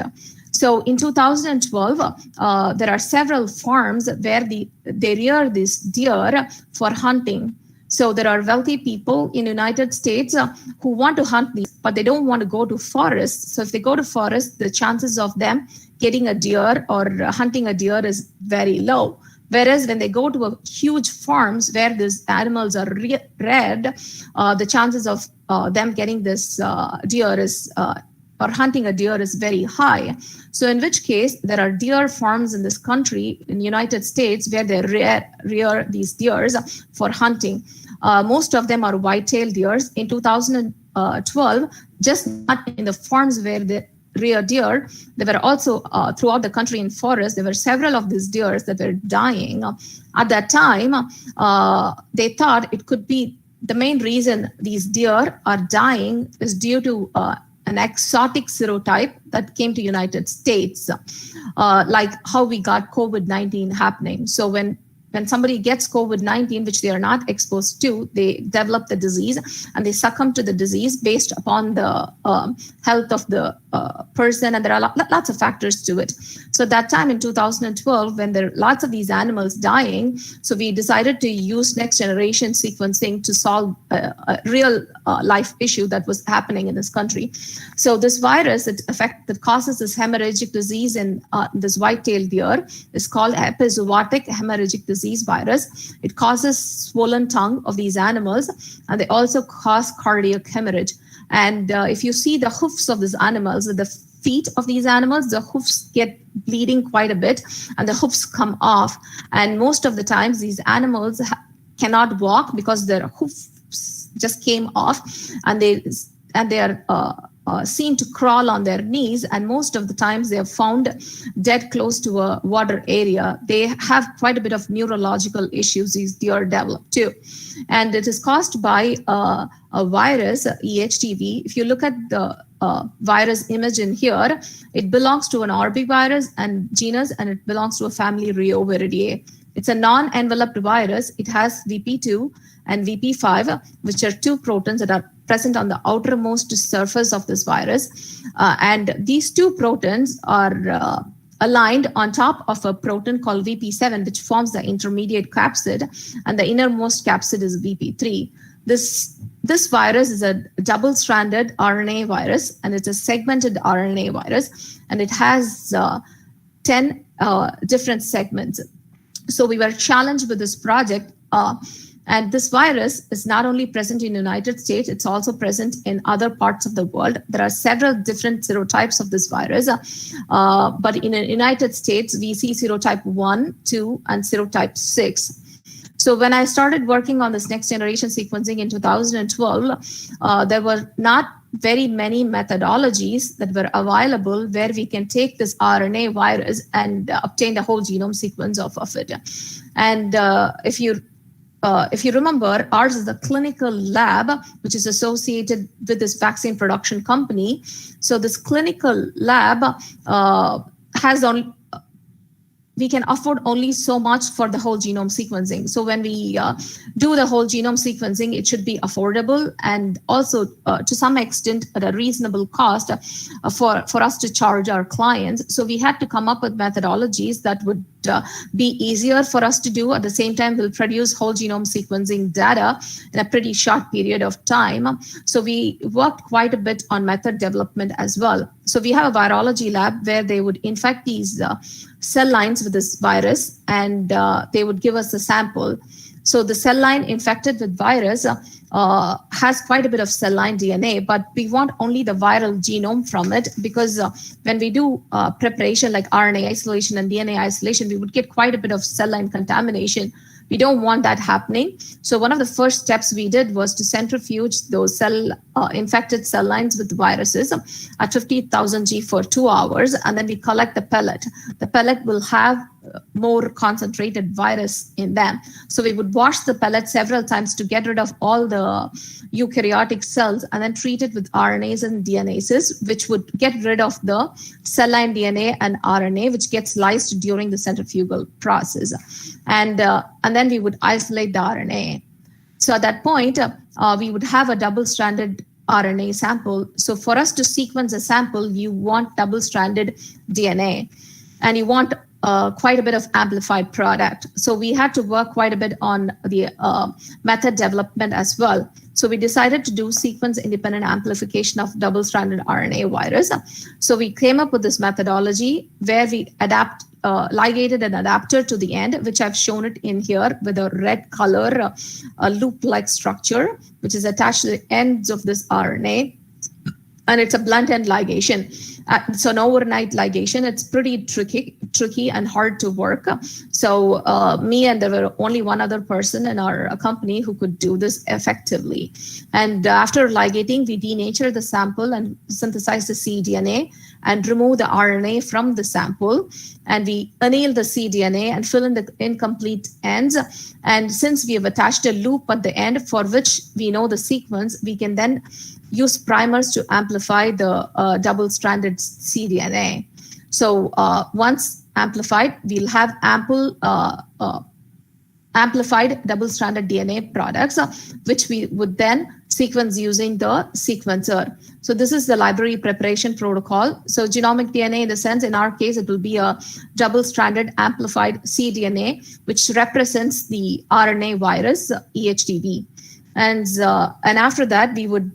[SPEAKER 1] So in 2012, there are several farms where they rear this deer for hunting. So there are wealthy people in the United States who want to hunt these, but they don't want to go to forests. So if they go to forests, the chances of them getting a deer or hunting a deer is very low. Whereas when they go to a huge farms where these animals are reared, the chances of them getting this deer is or hunting a deer is very high. So in which case, there are deer farms in this country, in the United States, where they rear these deers for hunting. Most of them are white-tailed deers. In 2012, just not in the farms where they rear deer, there were also throughout the country in forests, there were several of these deers that were dying. At that time, they thought it could be the main reason these deer are dying is due to an exotic serotype that came to United States, like how we got COVID-19 happening. So when somebody gets COVID-19, which they are not exposed to, they develop the disease and they succumb to the disease based upon the health of the person. And there are lots of factors to it. So that time in 2012, when there are lots of these animals dying, so we decided to use next generation sequencing to solve a real life issue that was happening in this country. So this virus that causes this hemorrhagic disease in this white-tailed deer is called epizootic hemorrhagic disease virus. It causes swollen tongue of these animals, and they also cause cardiac hemorrhage. And if you see the hoofs of these animals, the feet of these animals, the hoofs get bleeding quite a bit, and the hoofs come off. And most of the times, these animals cannot walk because their hoofs just came off, and they are seen to crawl on their knees, and most of the times they are found dead close to a water area. They have quite a bit of neurological issues these deer develop too. And it is caused by a virus, EHTV. If you look at the virus image in here, it belongs to an arbovirus and genus, and it belongs to a family Reoviridae. It's a non-enveloped virus. It has VP2 and VP5, which are two proteins that are present on the outermost surface of this virus. And these two proteins are aligned on top of a protein called VP7, which forms the intermediate capsid, and the innermost capsid is VP3. This virus is a double-stranded RNA virus, and it's a segmented RNA virus, and it has 10 different segments. So we were challenged with this project, and this virus is not only present in the United States, it's also present in other parts of the world. There are several different serotypes of this virus, but in the United States, we see serotype 1, 2, and serotype 6. So when I started working on this next generation sequencing in 2012, there were not very many methodologies that were available where we can take this RNA virus and obtain the whole genome sequence of it. And if you remember, ours is the clinical lab, which is associated with this vaccine production company. So this clinical lab has only, we can afford only so much for the whole genome sequencing. So when we do the whole genome sequencing, it should be affordable and also to some extent at a reasonable cost for us to charge our clients. So we had to come up with methodologies that would be easier for us to do. At the same time, we'll produce whole genome sequencing data in a pretty short period of time. So we worked quite a bit on method development as well. So we have a virology lab where they would infect these cell lines with this virus, and they would give us a sample. So the cell line infected with virus has quite a bit of cell line DNA, but we want only the viral genome from it, because when we do preparation like RNA isolation and DNA isolation, we would get quite a bit of cell line contamination. We don't want that happening. So one of the first steps we did was to centrifuge those infected cell lines with viruses at 50,000 G for 2 hours, and then we collect the pellet. The pellet will have more concentrated virus in them. So we would wash the pellet several times to get rid of all the eukaryotic cells and then treat it with RNAs and DNases, which would get rid of the cell line DNA and RNA, which gets lysed during the centrifugal process. And then we would isolate the RNA. So at that point, we would have a double-stranded RNA sample. So for us to sequence a sample, you want double-stranded DNA, and you want quite a bit of amplified product. So we had to work quite a bit on the method development as well. So we decided to do sequence-independent amplification of double-stranded RNA virus. So we came up with this methodology where we ligated an adapter to the end, which I've shown it in here with a red color loop-like structure, which is attached to the ends of this RNA. And it's a blunt end ligation. So an overnight ligation, it's pretty tricky and hard to work. So me and there were only one other person in our company who could do this effectively. And after ligating, we denature the sample and synthesize the cDNA and remove the RNA from the sample. And we anneal the cDNA and fill in the incomplete ends. And since we have attached a loop at the end for which we know the sequence, we can then use primers to amplify the double-stranded cDNA. So once amplified, we'll have amplified double-stranded DNA products, which we would then sequence using the sequencer. So this is the library preparation protocol. So genomic DNA, in the sense, in our case, it will be a double-stranded amplified cDNA, which represents the RNA virus, EHDV. And after that, we would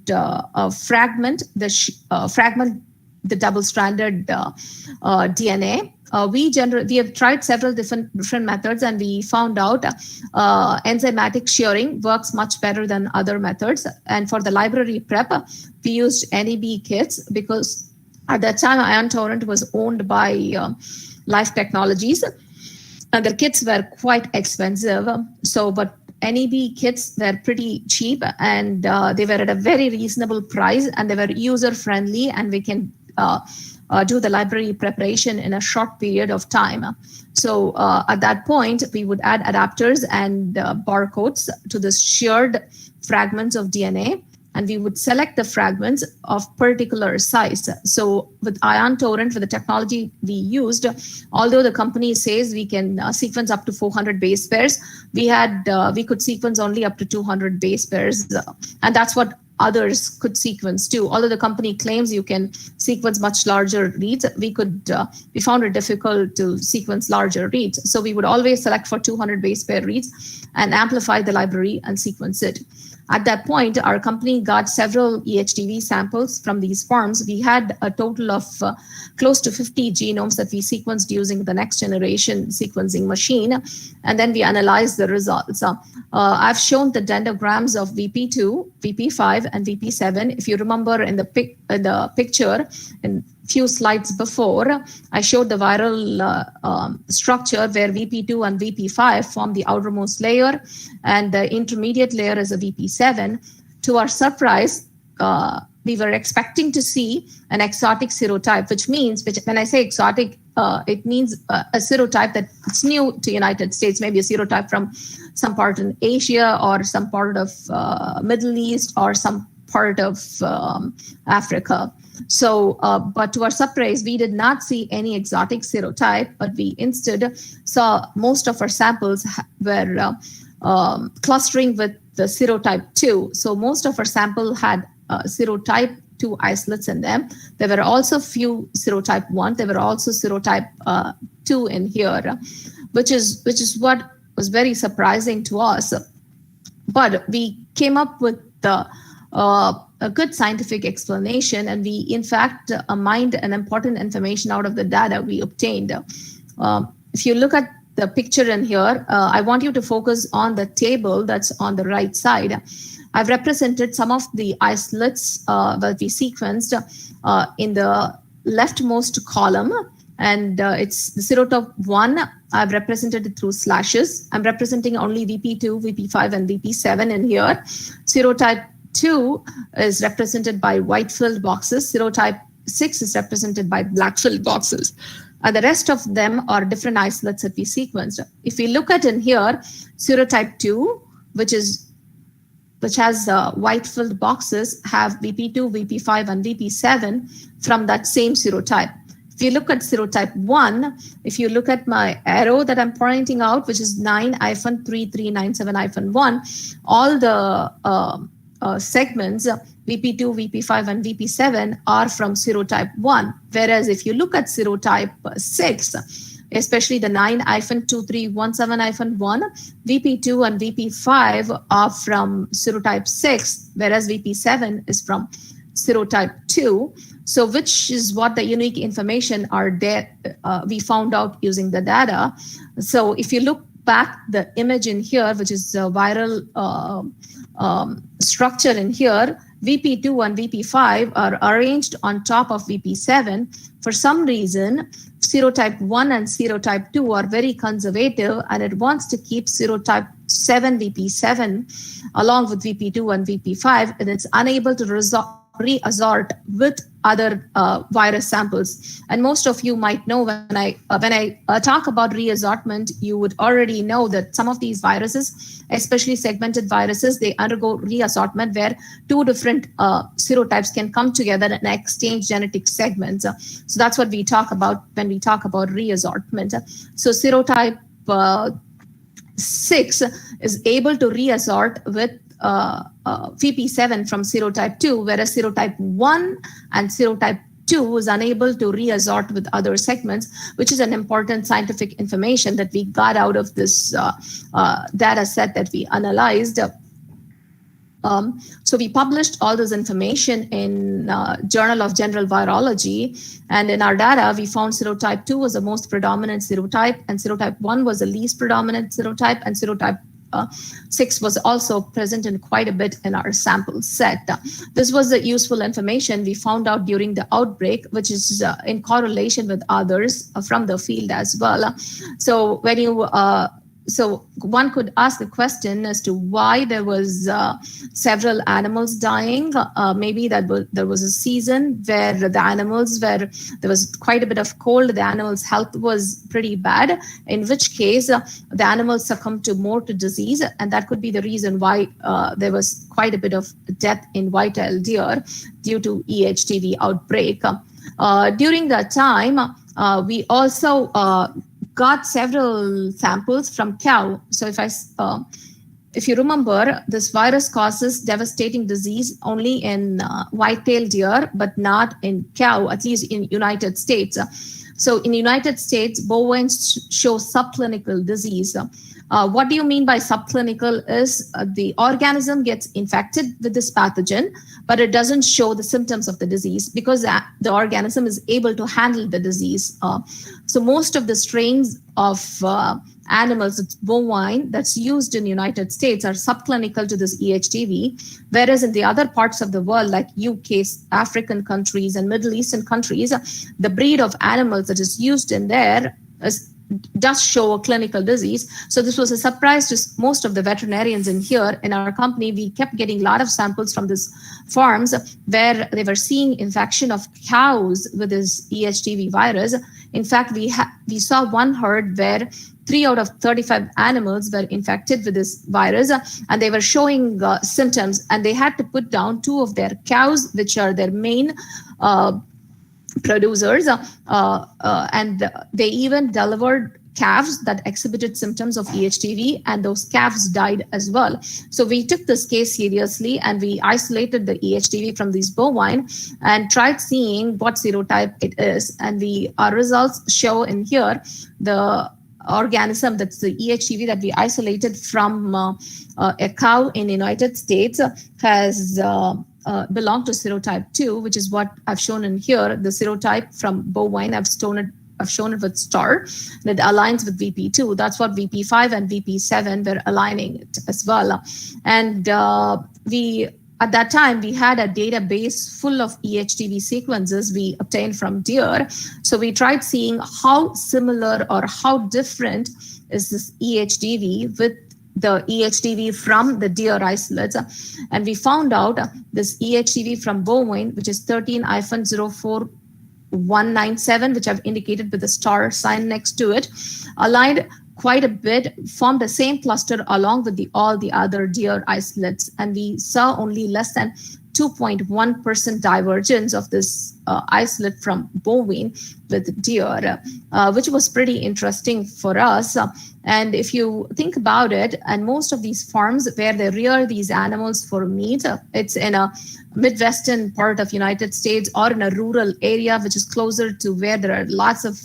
[SPEAKER 1] fragment the double-stranded DNA. We have tried several different methods, and we found out enzymatic shearing works much better than other methods. And for the library prep, we used NEB kits because at that time, IonTorrent was owned by Life Technologies, and their kits were quite expensive. But NEB kits were pretty cheap, and they were at a very reasonable price, and they were user-friendly, and we can do the library preparation in a short period of time. So at that point, we would add adapters and barcodes to the sheared fragments of DNA, and we would select the fragments of particular size. So with IonTorrent, with the technology we used, although the company says we can sequence up to 400 base pairs, we could sequence only up to 200 base pairs, and that's what others could sequence too. Although the company claims you can sequence much larger reads, we found it difficult to sequence larger reads. So we would always select for 200 base pair reads and amplify the library and sequence it. At that point, our company got several EHDV samples from these farms. We had a total of close to 50 genomes that we sequenced using the next generation sequencing machine, and then we analyzed the results. I've shown the dendrograms of VP2, VP5, and VP7. If you remember in the picture, in few slides before, I showed the viral structure where VP2 and VP5 form the outermost layer, and the intermediate layer is a VP7. To our surprise, we were expecting to see an exotic serotype, which when I say exotic, it means a serotype that's new to United States, maybe a serotype from some part in Asia or some part of Middle East or some part of Africa. So, but to our surprise, we did not see any exotic serotype, but we instead saw most of our samples were clustering with the serotype 2. So most of our sample had serotype 2 isolates in them. There were also few serotype 1. There were also serotype 2 in here, which is what was very surprising to us. But we came up with a good scientific explanation, and we in fact mined an important information out of the data we obtained. If you look at the picture in here, I want you to focus on the table that's on the right side. I've represented some of the isolates that we sequenced in the leftmost column, and it's the serotype 1. I've represented it through slashes. I'm representing only VP2, VP5, and VP7 in here. Serotype 2 is represented by white-filled boxes. Serotype 6 is represented by black-filled boxes. The rest of them are different isolates that we sequenced. If we look at in here, serotype 2, which has white-filled boxes, have VP2, VP5, and VP7 from that same serotype. If you look at serotype 1, if you look at my arrow that I'm pointing out, which is 9-3397-1, all the segments, VP2, VP5, and VP7 are from serotype 1. Whereas if you look at serotype 6, especially the 9-2317-1, VP2 and VP5 are from serotype 6, whereas VP7 is from serotype 2. So which is what the unique information are there we found out using the data. So if you look back the image in here, which is a viral structure in here, VP2 and VP5 are arranged on top of VP7. For some reason, serotype 1 and serotype 2 are very conservative, and it wants to keep serotype 7 VP7 along with VP2 and VP5, and it's unable to reassort with other virus samples. And most of you might know when I talk about reassortment, you would already know that some of these viruses, especially segmented viruses, they undergo reassortment where two different serotypes can come together and exchange genetic segments. So that's what we talk about when we talk about reassortment. So serotype 6 is able to reassort with VP7 from serotype 2, whereas serotype 1 and serotype 2 is unable to reassort with other segments, which is an important scientific information that we got out of this data set that we analyzed. So we published all this information in Journal of General Virology, and in our data, we found serotype 2 was the most predominant serotype, and serotype 1 was the least predominant serotype, and serotype 6 was also present in quite a bit in our sample set. This was the useful information we found out during the outbreak, which is in correlation with others from the field as well. So when you so one could ask the question as to why there was several animals dying. Maybe there was a season where the animals there was quite a bit of cold. The animals' health was pretty bad, in which case the animals succumbed to disease, and that could be the reason why there was quite a bit of death in white-tailed deer due to EHTV outbreak. During that time, we also got several samples from cow. So if you remember, this virus causes devastating disease only in white-tailed deer, but not in cow, at least in United States. So in United States, bovines show subclinical disease. What do you mean by subclinical is the organism gets infected with this pathogen, but it doesn't show the symptoms of the disease because the organism is able to handle the disease. So most of the strains of animals, it's bovine, that's used in the United States are subclinical to this EHTV, whereas in the other parts of the world, like UK, African countries, and Middle Eastern countries, the breed of animals that is used in there is does show a clinical disease. So this was a surprise to most of the veterinarians in here. In our company, we kept getting a lot of samples from these farms where they were seeing infection of cows with this EHDV virus. In fact, we saw one herd where 3 out of 35 animals were infected with this virus, and they were showing symptoms, and they had to put down 2 of their cows, which are their main producers, and they even delivered calves that exhibited symptoms of EHDV, and those calves died as well. So we took this case seriously, and we isolated the EHDV from these bovine and tried seeing what serotype it is. And our results show in here the organism, that's the EHDV that we isolated from a cow in the United States, has belonged to serotype 2, which is what I've shown in here. The serotype from bovine, I've shown it with star, and it aligns with VP2. That's what VP5 and VP7 were aligning it as well. And at that time, we had a database full of EHDV sequences we obtained from deer. So we tried seeing how similar or how different is this EHDV with the EHDV from the deer isolates. And we found out this EHDV from bovine, which is 13-04197, which I've indicated with the star sign next to it, aligned quite a bit, formed the same cluster along with all the other deer isolates. And we saw only less than 2.1% divergence of this isolate from bovine with deer, which was pretty interesting for us. And if you think about it, and most of these farms where they rear these animals for meat, it's in a Midwestern part of United States or in a rural area, which is closer to where there are lots of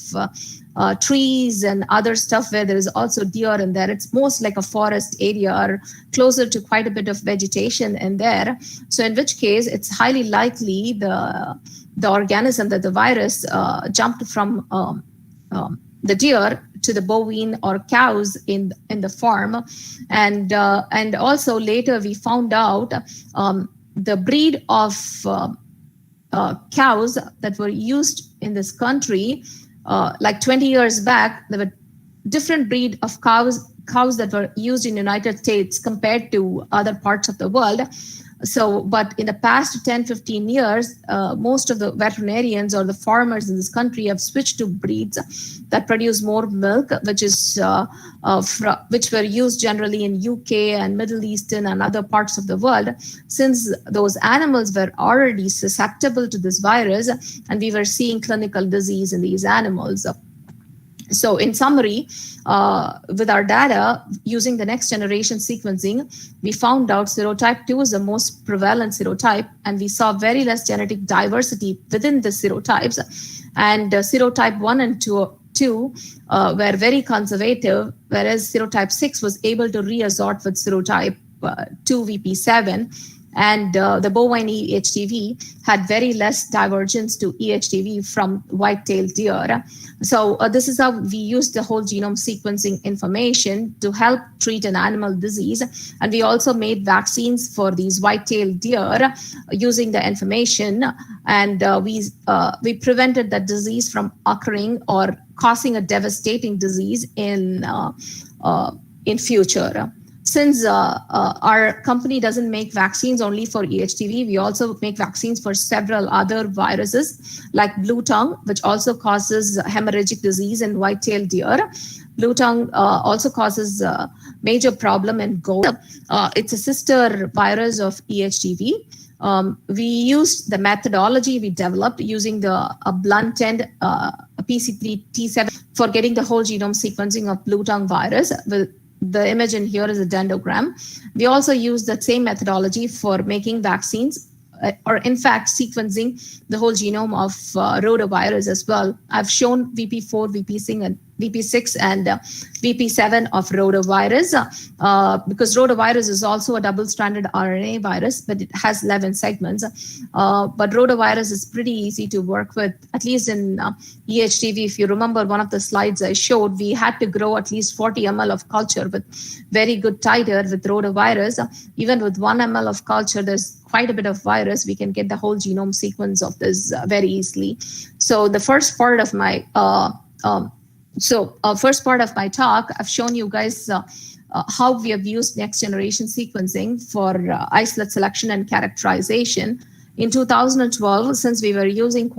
[SPEAKER 1] trees and other stuff where there is also deer in there. It's most like a forest area or closer to quite a bit of vegetation in there. So in which case, it's highly likely the organism, that the virus jumped from the deer to the bovine or cows in the farm. And also later we found out the breed of cows that were used in this country. Like 20 years back, there were different breed of cows that were used in the United States compared to other parts of the world. So, but in the past 10, 15 years, most of the veterinarians or the farmers in this country have switched to breeds that produce more milk, which were used generally in UK and Middle Eastern and other parts of the world, since those animals were already susceptible to this virus, and we were seeing clinical disease in these animals. So in summary, with our data, using the next generation sequencing, we found out serotype 2 is the most prevalent serotype, and we saw very less genetic diversity within the serotypes. And serotype 1 and 2 were very conservative, whereas serotype 6 was able to reassort with serotype 2 VP7. And the bovine EHDV had very less divergence to EHDV from white-tailed deer. So this is how we used the whole genome sequencing information to help treat an animal disease. And we also made vaccines for these white-tailed deer using the information. And we prevented that disease from occurring or causing a devastating disease in future. Since our company doesn't make vaccines only for EHDV, we also make vaccines for several other viruses like blue tongue, which also causes hemorrhagic disease in white-tailed deer. Blue tongue also causes a major problem in goat. It's a sister virus of EHDV. We used the methodology we developed using a blunt end PC3 T7 for getting the whole genome sequencing of blue tongue virus. The image in here is a dendrogram. We also use the same methodology for making vaccines, or in fact, sequencing the whole genome of rotavirus as well. I've shown VP4, VP6, and VP7 of rotavirus because rotavirus is also a double-stranded RNA virus, but it has 11 segments. But rotavirus is pretty easy to work with, at least in EHDV. If you remember one of the slides I showed, we had to grow at least 40 ml of culture with very good titer with rotavirus. Even with 1 ml of culture, there's quite a bit of virus. We can get the whole genome sequence of this very easily. So the first part of my So first part of my talk, I've shown you guys how we have used next generation sequencing for isolate selection and characterization. In 2012, since we were using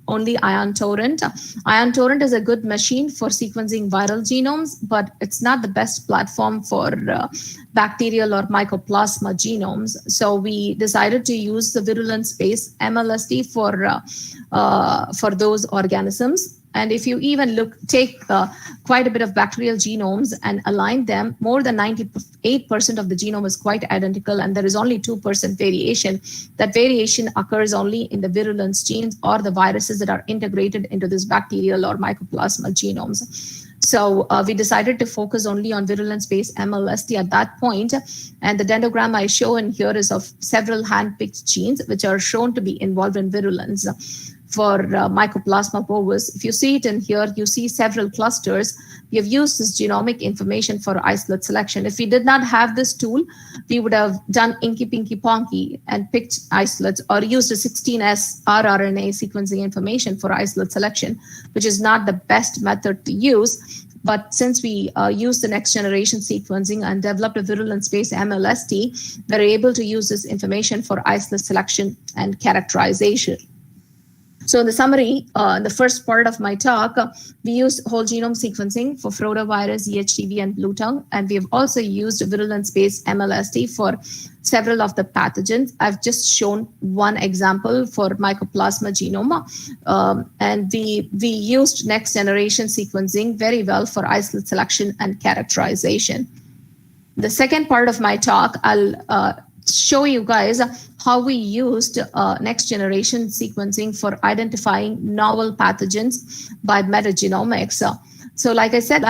[SPEAKER 1] only Ion Torrent. Ion Torrent is a good machine for sequencing viral genomes, but it's not the best platform for bacterial or mycoplasma genomes. So we decided to use the virulence-based MLST for those organisms. And if you even take quite a bit of bacterial genomes and align them, more than 98% of the genome is quite identical, and there is only 2% variation. That variation occurs only in the virulence genes or the viruses that are integrated into this bacterial or mycoplasma genomes. So we decided to focus only on virulence-based MLST at that point. And the dendrogram I show in here is of several hand-picked genes, which are shown to be involved in virulence. For Mycoplasma bovis, if you see it in here, you see several clusters. We have used this genomic information for isolate selection. If we did not have this tool, we would have done inky pinky ponky and picked isolates, or used a 16S rRNA sequencing information for isolate selection, which is not the best method to use. But since we used the next generation sequencing and developed a virulence-based MLST, we're able to use this information for isolate selection and characterization. So in the summary, in the first part of my talk, we used whole genome sequencing for rotavirus, EHTV, and blue tongue. And we have also used virulence-based MLST for several of the pathogens. I've just shown one example for Mycoplasma genome. And we used next generation sequencing very well for isolate selection and characterization. The second part of my talk, I'll show you guys how we used next generation sequencing for identifying novel pathogens by metagenomics. So like I said,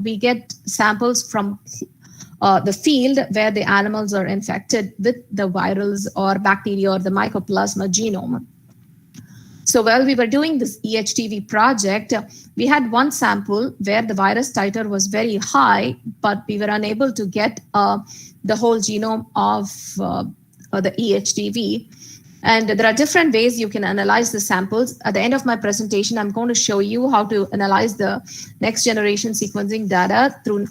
[SPEAKER 1] we get samples from the field where the animals are infected with the virals or bacteria or the Mycoplasma genome. So while we were doing this EHTV project, we had one sample where the virus titer was very high, but we were unable to get the whole genome of the EHTV. And there are different ways you can analyze the samples. At the end of my presentation, I'm going to show you how to analyze the next generation sequencing data through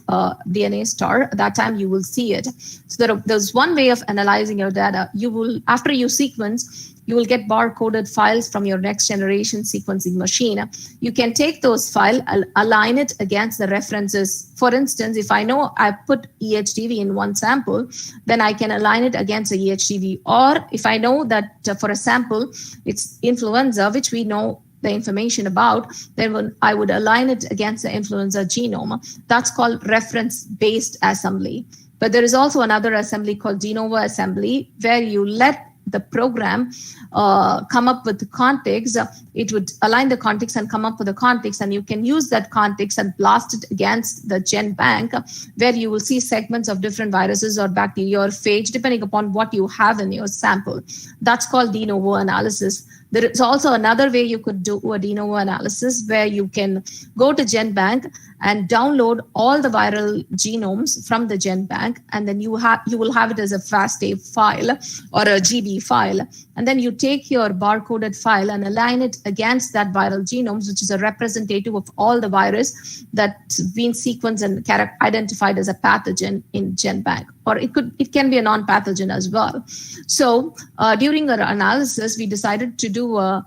[SPEAKER 1] DNA star. At that time, you will see it. So there's one way of analyzing your data. You will, after you sequence, you will get barcoded files from your next generation sequencing machine. You can take those files, align it against the references. For instance, if I know I put EHTV in one sample, then I can align it against the EHTV. Or if I know that for a sample, it's influenza, which we know the information about, then I would align it against the influenza genome. That's called reference-based assembly. But there is also another assembly called de novo assembly, where you let the program come up with the contigs. It would align the contigs and come up with the contigs, and you can use that contigs and blast it against the gen bank, where you will see segments of different viruses or bacteria or phage, depending upon what you have in your sample. That's called de novo analysis. There is also another way you could do a de novo analysis, where you can go to GenBank and download all the viral genomes from the GenBank, and then you will have it as a FASTA file or a GB file. And then you take your barcoded file and align it against that viral genomes, which is a representative of all the virus that's been sequenced and identified as a pathogen in GenBank. Or it can be a non-pathogen as well. So during our analysis, we decided to do a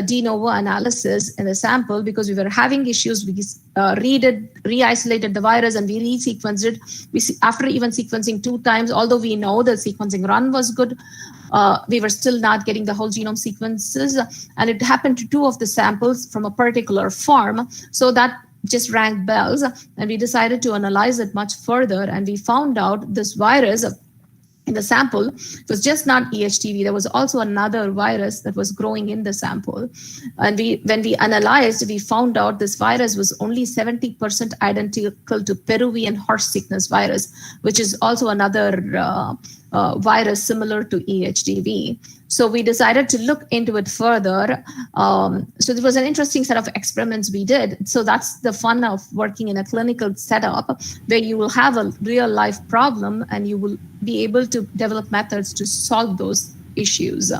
[SPEAKER 1] de novo analysis in the sample because we were having issues. We re-isolated the virus and we re-sequenced it. After even sequencing 2 times, although we know the sequencing run was good, we were still not getting the whole genome sequences. And it happened to 2 of the samples from a particular farm. So that just rang bells, and we decided to analyze it much further, and we found out this virus in the sample was just not EHTV. There was also another virus that was growing in the sample. And when we analyzed, we found out this virus was only 70% identical to Peruvian horse sickness virus, which is also another virus similar to EHTV. So we decided to look into it further. So it was an interesting set of experiments we did. So that's the fun of working in a clinical setup, where you will have a real life problem and you will be able to develop methods to solve those issues.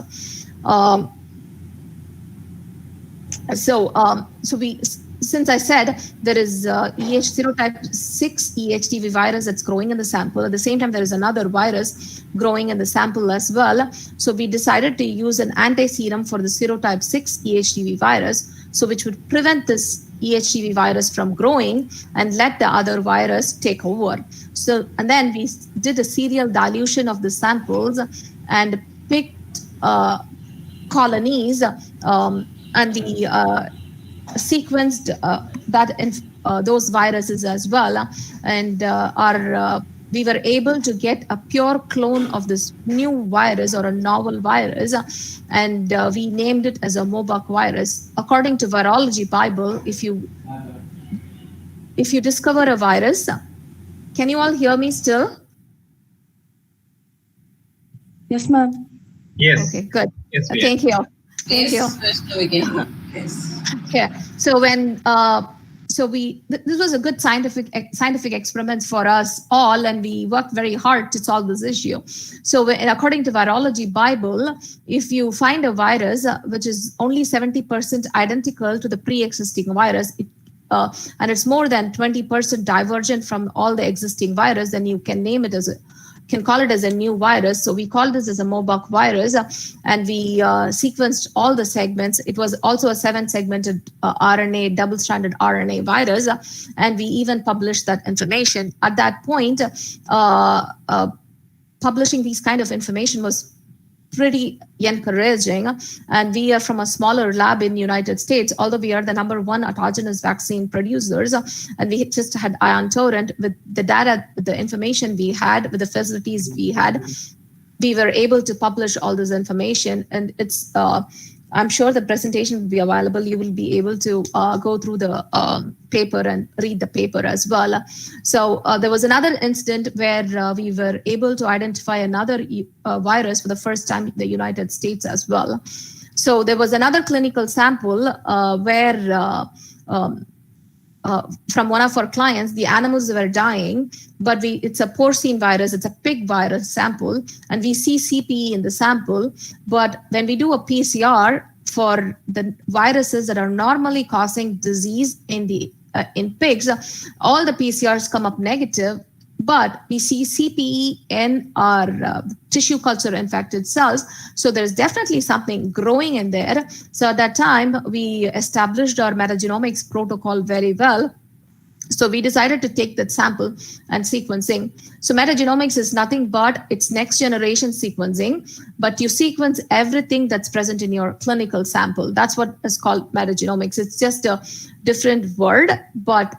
[SPEAKER 1] Since I said there is serotype 6 EHTV virus that's growing in the sample, at the same time there is another virus growing in the sample as well. So we decided to use an anti-serum for the serotype 6 EHTV virus, so which would prevent this EHTV virus from growing and let the other virus take over. So, and then we did a serial dilution of the samples and picked colonies and we sequenced those viruses as well, and we were able to get a pure clone of this new virus or a novel virus, and we named it as a Mobuck virus. According to Virology Bible, if you discover a virus, can you all hear me still?
[SPEAKER 8] Yes, ma'am.
[SPEAKER 5] Yes.
[SPEAKER 1] Okay, good.
[SPEAKER 5] Yes, we
[SPEAKER 1] Thank you. Thank you.
[SPEAKER 2] Yes.
[SPEAKER 1] Okay, so when this was a good scientific experiment for us all, and we worked very hard to solve this issue. So according to Virology Bible, if you find a virus which is only 70% identical to the pre-existing virus, and it's more than 20% divergent from all the existing virus, then you can name it as call it as a new virus. So we call this as a Mobuck virus, and we sequenced all the segments. It was also a 7-segmented RNA, double-stranded RNA virus, and we even published that information. At that point, publishing these kind of information was pretty encouraging, and we are from a smaller lab in the United States, although we are the #1 autogenous vaccine producers, and we just had ion torrent. With the data, the information we had, with the facilities we had, we were able to publish all this information, and it's I'm sure the presentation will be available. You will be able to go through the paper and read the paper as well. So there was another incident where we were able to identify another virus for the first time in the United States as well. So there was another clinical sample where from one of our clients, the animals were dying, but it's a porcine virus, it's a pig virus sample, and we see CPE in the sample. But when we do a PCR for the viruses that are normally causing disease in pigs, all the PCRs come up negative, but we see CPE in our tissue culture infected cells. So there's definitely something growing in there. So at that time, we established our metagenomics protocol very well. So we decided to take that sample and sequencing. So metagenomics is nothing but it's next generation sequencing, but you sequence everything that's present in your clinical sample. That's what is called metagenomics. It's just a different word, but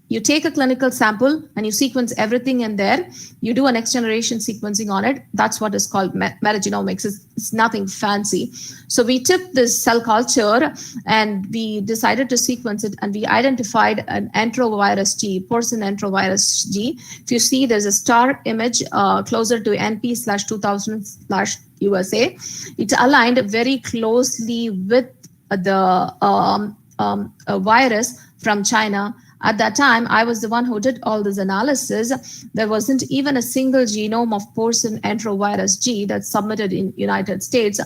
[SPEAKER 1] you take a clinical sample and you sequence everything in there. You do a next generation sequencing on it. That's what is called metagenomics. It's nothing fancy. So we took this cell culture and we decided to sequence it, and we identified an enterovirus G, porcine enterovirus G. If you see, there's a star image closer to NP/2000/USA. It's aligned very closely with the virus from China. At that time, I was the one who did all this analysis. There wasn't even a single genome of porcine enterovirus G that's submitted in United States.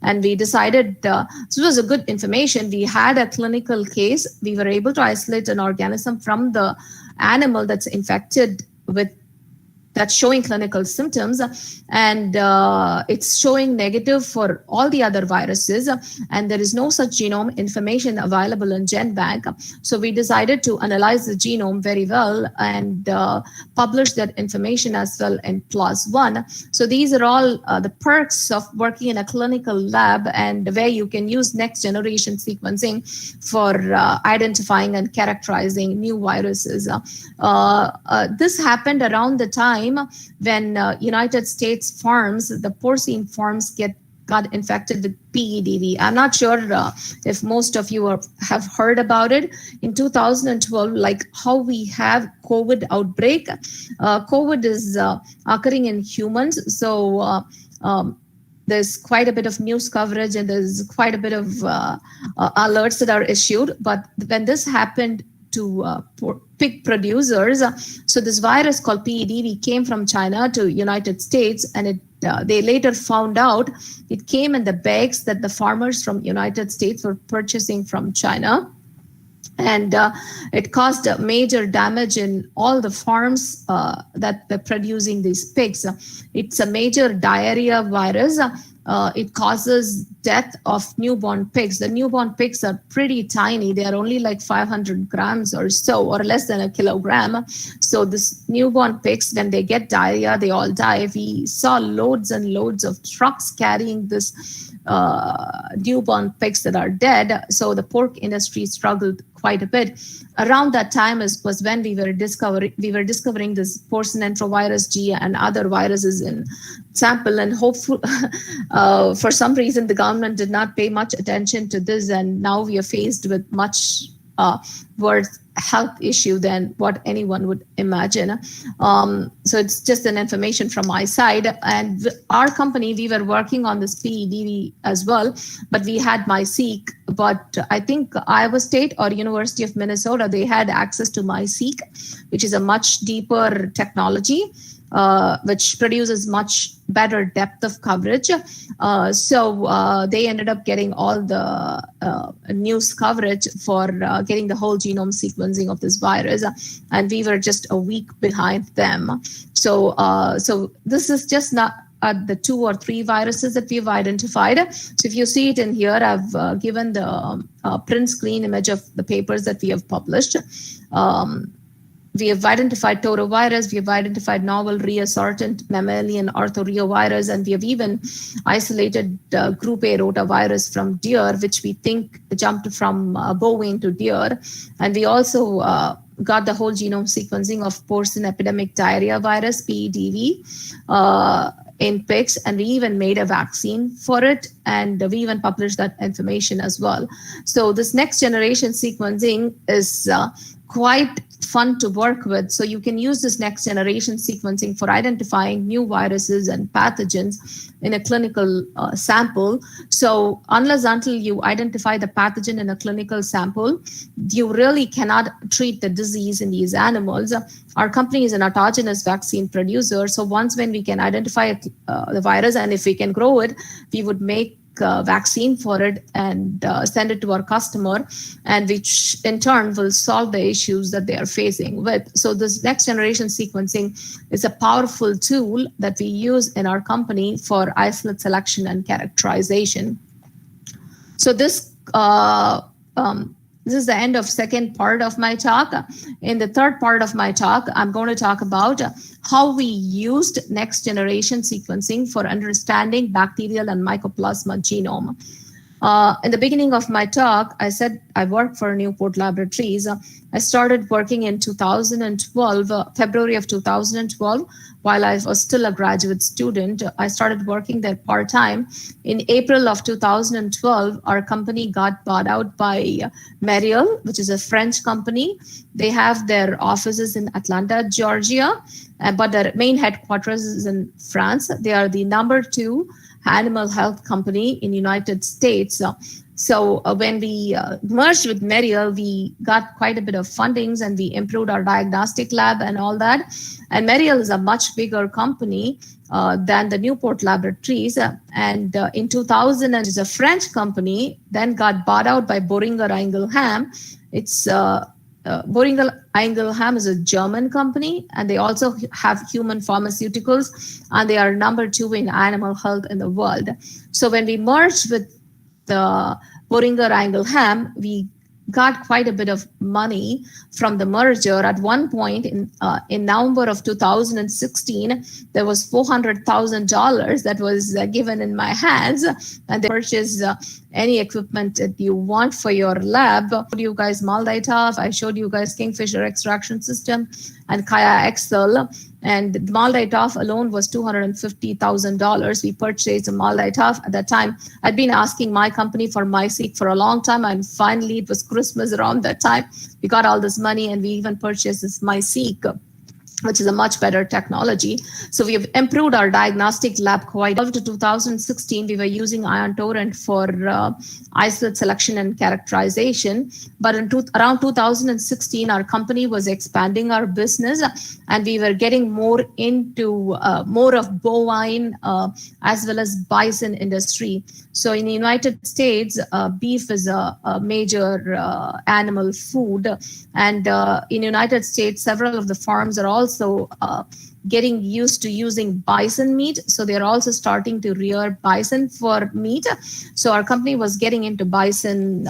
[SPEAKER 1] And we decided, this was a good information. We had a clinical case. We were able to isolate an organism from the animal that's infected with that's showing clinical symptoms, and it's showing negative for all the other viruses, and there is no such genome information available in GenBank. So we decided to analyze the genome very well and publish that information as well in PLOS1. So these are all the perks of working in a clinical lab, and where you can use next generation sequencing for identifying and characterizing new viruses. This happened around the time when United States farms, the porcine farms got infected with PEDV. I'm not sure if most of you have heard about it. In 2012, like how we have COVID outbreak, COVID is occurring in humans. So there's quite a bit of news coverage and there's quite a bit of alerts that are issued. But when this happened to pig producers, so this virus called PEDV came from China to United States, and it they later found out it came in the bags that the farmers from United States were purchasing from China. And it caused major damage in all the farms that were producing these pigs. It's a major diarrhea virus. It causes death of newborn pigs. The newborn pigs are pretty tiny. They are only like 500 grams or so, or less than a kilogram. So this newborn pigs, when they get diarrhea, they all die. We saw loads and loads of trucks carrying this newborn pigs that are dead. So the pork industry struggled quite a bit. Around that time was when we were discovering this porcine enterovirus G and other viruses in sample, and hopefully for some reason the government did not pay much attention to this, and now we are faced with much worse health issue than what anyone would imagine. So it's just an information from my side. And our company, we were working on this PEDV as well, but we had MySeq. But I think Iowa State or University of Minnesota, they had access to MySeq, which is a much deeper technology, which produces much better depth of coverage. So they ended up getting all the news coverage for getting the whole genome sequencing of this virus. And we were just a week behind them. So this is just not the 2 or 3 viruses that we've identified. So if you see it in here, I've given the print screen image of the papers that we have published. We have identified torovirus, we have identified novel reassortant mammalian orthoreovirus, and we have even isolated group A rotavirus from deer, which we think jumped from bovine to deer. And we also got the whole genome sequencing of porcine epidemic diarrhea virus, PEDV, in pigs, and we even made a vaccine for it, and we even published that information as well. So this next generation sequencing is quite fun to work with. So you can use this next generation sequencing for identifying new viruses and pathogens in a clinical sample. So until you identify the pathogen in a clinical sample, you really cannot treat the disease in these animals. Our company is an autogenous vaccine producer. So when we can identify the virus, and if we can grow it, we would make vaccine for it and send it to our customer, and which in turn will solve the issues that they are facing with. So this next generation sequencing is a powerful tool that we use in our company for isolate selection and characterization. So this is the end of second part of my talk. In the third part of my talk, I'm going to talk about how we used next generation sequencing for understanding bacterial and mycoplasma genome. In the beginning of my talk, I said I work for Newport Laboratories. I started working in 2012, February of 2012, while I was still a graduate student. I started working there part-time. In April of 2012, our company got bought out by Bacterial, which is a French company. They have their offices in Atlanta, Georgia, but their main headquarters is in France. They are the number 2 animal health company in United States. So when we merged with Bacterial, we got quite a bit of fundings and we improved our diagnostic lab and all that. And Bacterial is a much bigger company than the Newport Laboratories. And in 2000, it is a French company, then got bought out by Boehringer Ingelheim. It's Boehringer Ingelheim is a German company, and they also have human pharmaceuticals, and they are number 2 in animal health in the world. So when we merged with the Boehringer Ingelheim, we got quite a bit of money from the merger. At one point in November of 2016, there was $400,000 that was given in my hands, and they purchased any equipment that you want for your lab. I showed you guys MALDI-TOF, I showed you guys Kingfisher extraction system and Kaya Excel. And the MALDI-TOF alone was $250,000. We purchased a MALDI-TOF. At that time, I'd been asking my company for MySeq for a long time, and finally it was Christmas around that time. We got all this money, and we even purchased this MySeq. which is a much better technology. So we have improved our diagnostic lab quite. Up to 2016, we were using Ion Torrent for isolate selection and characterization. But around 2016, our company was expanding our business, and we were getting more into more of bovine as well as bison industry. So in the United States, beef is a major animal food. And in the United States, several of the farms are also getting used to using bison meat. So they're also starting to rear bison for meat. So our company was getting into bison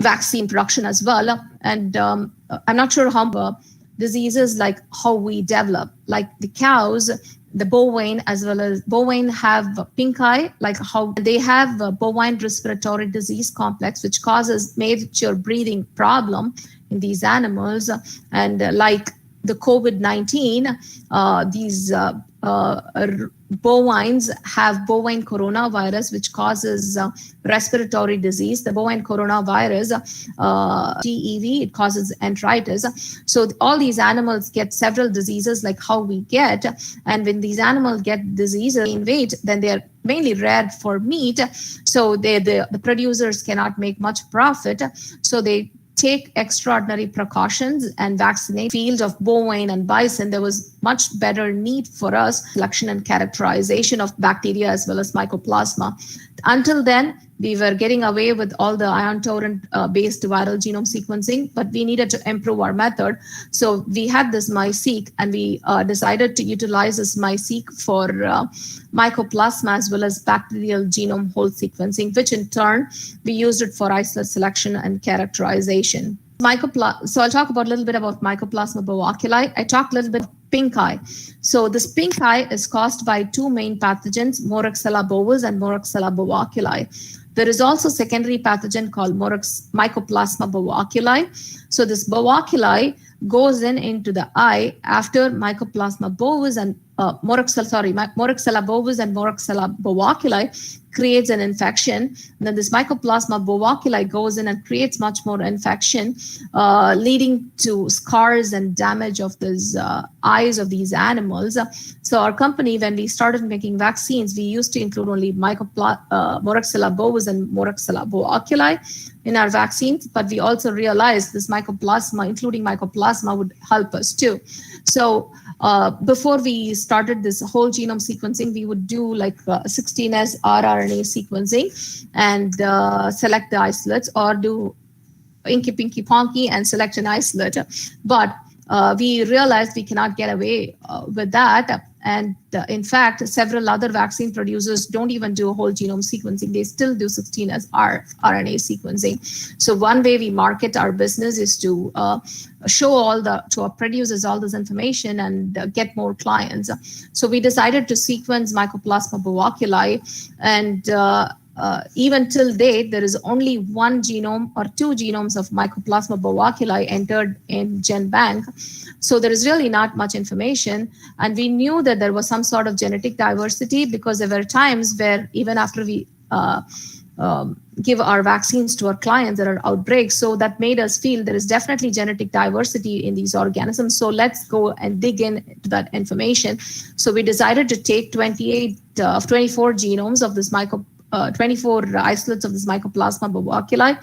[SPEAKER 1] vaccine production as well. And I'm not sure how diseases like how we develop, like the cows, the bovine as well as bovine have pink eye, like how they have a bovine respiratory disease complex, which causes major breathing problem in these animals. And like the COVID-19, these bovines have bovine coronavirus, which causes respiratory disease. The bovine coronavirus, TEV, it causes enteritis. So all these animals get several diseases like how we get. And when these animals get diseases in weight, then they're mainly reared for meat. So the producers cannot make much profit. So they take extraordinary precautions and vaccinate. Field of bovine and bison, there was much better need for us selection and characterization of bacteria as well as mycoplasma. Until then, we were getting away with all the Ion Torrent based viral genome sequencing, but we needed to improve our method. So we had this MySeq, and we decided to utilize this MySeq for mycoplasma as well as bacterial genome whole sequencing, which in turn we used it for isolate selection and characterization. So I'll talk about a little bit about Mycoplasma boaculi. I talked a little bit pink eye. So this pink eye is caused by two main pathogens, Moraxella bovis and Moraxella boaculi. There is also secondary pathogen called Mycoplasma boaculi. So this boaculi goes into the eye after Mycoplasma bovis and Moraxella bovis and Moraxella boaculi creates an infection. And then this Mycoplasma boaculi goes in and creates much more infection, leading to scars and damage of these eyes of these animals. So our company, when we started making vaccines, we used to include only Moraxella bovis and Moraxella boaculi in our vaccines, but we also realized this Mycoplasma, including Mycoplasma, would help us too. So before we started this whole genome sequencing, we would do like 16S rRNA sequencing and select the isolates, or do inky pinky ponky and select an isolate. But we realized we cannot get away with that. And in fact, several other vaccine producers don't even do a whole genome sequencing. They still do 16S rRNA sequencing. So one way we market our business is to show to our producers all this information and get more clients. So we decided to sequence Mycoplasma boaculi, and even till date, there is only one genome or two genomes of Mycoplasma boaculi entered in GenBank. So there is really not much information. And we knew that there was some sort of genetic diversity, because there were times where even after we give our vaccines to our clients, there are outbreaks. So that made us feel there is definitely genetic diversity in these organisms. So let's go and dig into that information. So we decided to take 24 genomes of this 24 isolates of this Mycoplasma boaculi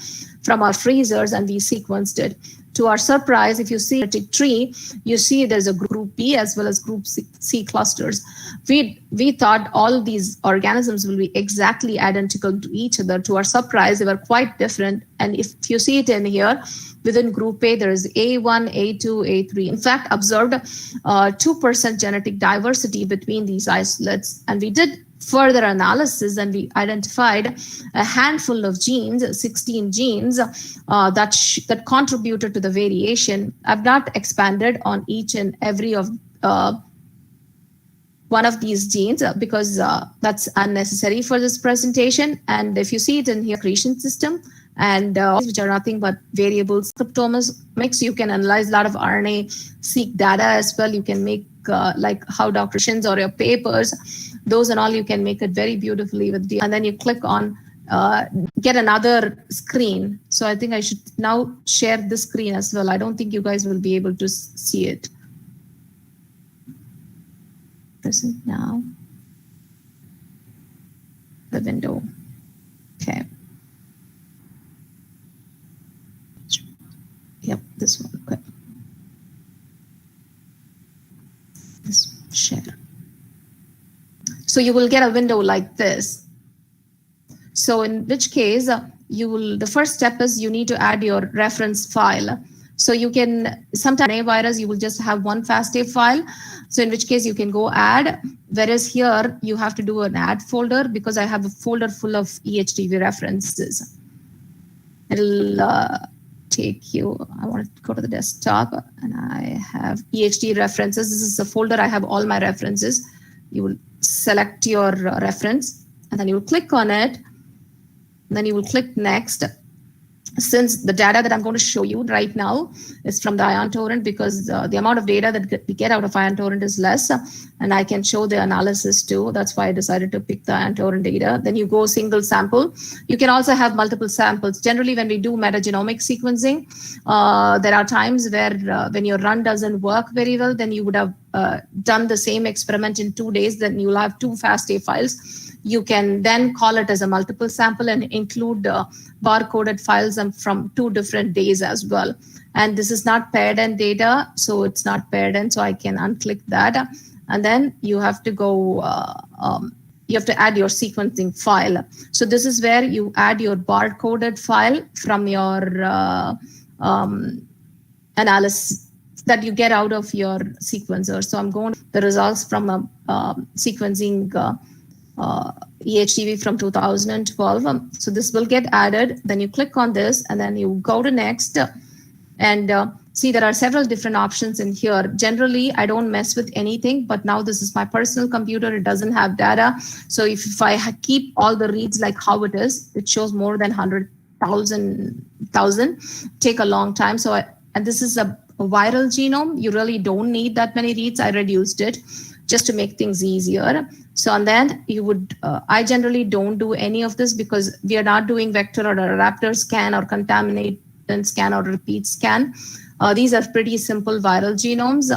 [SPEAKER 1] from our freezers, and we sequenced it. To our surprise, if you see a genetic tree, you see there's a group B as well as group C clusters. We thought all of these organisms will be exactly identical to each other. To our surprise, they were quite different. And if you see it in here, within group A, there is A1, A2, A3. In fact, observed 2% genetic diversity between these isolates. And we did further analysis, and we identified a handful of genes, 16 genes, that contributed to the variation. I've not expanded on each and every of one of these genes because that's unnecessary for this presentation. And if you see it in here, accretion system, and which are nothing but variables. Transcriptomics, you can analyze a lot of RNA-seq data as well. You can make like how Dr. Shin's or your papers, those and all, you can make it very beautifully with and then you click on get another screen. So I think I should now share this screen as well. I don't think you guys will be able to see it. present now. The window. Okay. Yep, this one. Okay. This share. So you will get a window like this. So in which case the first step is you need to add your reference file. So you can, sometimes RNA virus, you will just have one FASTA file. So in which case you can go add, whereas here you have to do an add folder because I have a folder full of EHDV references. It'll take you, I want to go to the desktop and I have EHD references. This is the folder I have all my references. You will select your reference and then you will click on it. And then you will click next. Since the data that I'm going to show you right now is from the Ion Torrent because the amount of data that we get out of Ion Torrent is less and I can show the analysis too. That's why I decided to pick the Ion Torrent data. Then you go single sample. You can also have multiple samples. Generally, when we do metagenomic sequencing, there are times where when your run doesn't work very well, then you would have done the same experiment in 2 days, then you'll have 2 FASTA files. You can then call it as a multiple sample and include barcoded files from 2 different days as well. And this is not paired end data, so it's not paired end, so I can unclick that. And then you have to go, you have to add your sequencing file. So this is where you add your barcoded file from your analysis that you get out of your sequencer. So I'm going the results from a sequencing EHDV from 2012. So this will get added. Then you click on this and then you go to next and see there are several different options in here. Generally, I don't mess with anything, but now this is my personal computer. It doesn't have data. So if I keep all the reads like how it is, it shows more than 100,000, take a long time. So and this is a viral genome. You really don't need that many reads. I reduced it just to make things easier. So and then you would, I generally don't do any of this because we are not doing vector or adapter scan or contaminant scan or repeat scan. These are pretty simple viral genomes.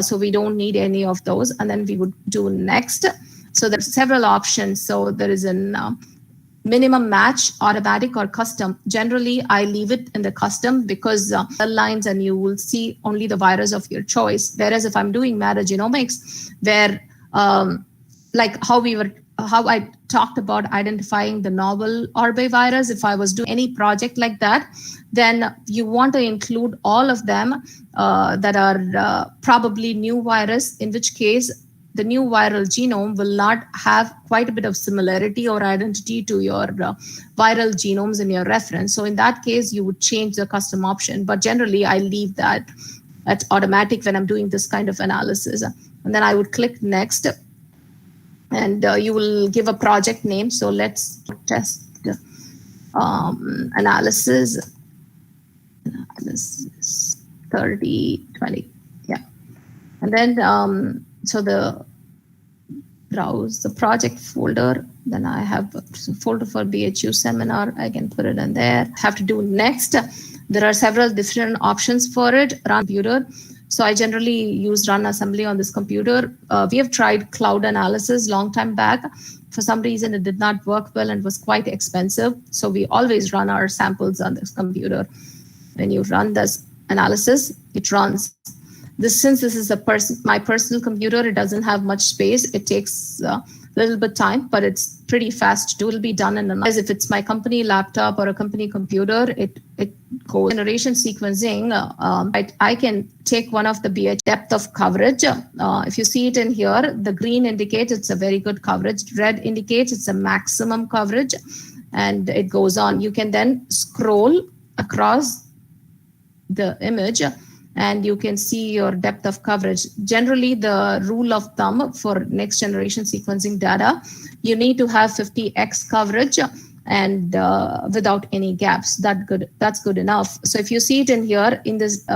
[SPEAKER 1] So we don't need any of those. And then we would do next. So there's several options. So there is an minimum match, automatic or custom. Generally, I leave it in the custom because cell lines and you will see only the virus of your choice. Whereas if I'm doing metagenomics, where like how I talked about identifying the novel RB virus, if I was doing any project like that, then you want to include all of them that are probably new virus, in which case the new viral genome will not have quite a bit of similarity or identity to your viral genomes in your reference. So in that case, you would change the custom option. But generally, I leave that at automatic when I'm doing this kind of analysis. And then I would click next. And you will give a project name. So let's test analysis 3020. Yeah. And then so the browse the project folder. Then I have a folder for BHU seminar. I can put it in there. Have to do next. There are several different options for it. Run computer. So I generally use run assembly on this computer. We have tried cloud analysis long time back. For some reason, it did not work well and was quite expensive. So we always run our samples on this computer. When you run this analysis, it runs. Since this is my personal computer, it doesn't have much space. It takes a little bit time, but it's pretty fast to do. It'll be done in a night. If it's my company laptop or a company computer, it goes generation sequencing. I can take one of the BH depth of coverage. If you see it in here, the green indicates it's a very good coverage. Red indicates it's a maximum coverage, and it goes on. You can then scroll across the image and you can see your depth of coverage. Generally, the rule of thumb for next generation sequencing data, you need to have 50x coverage and without any gaps. That's good enough. So if you see it in here in this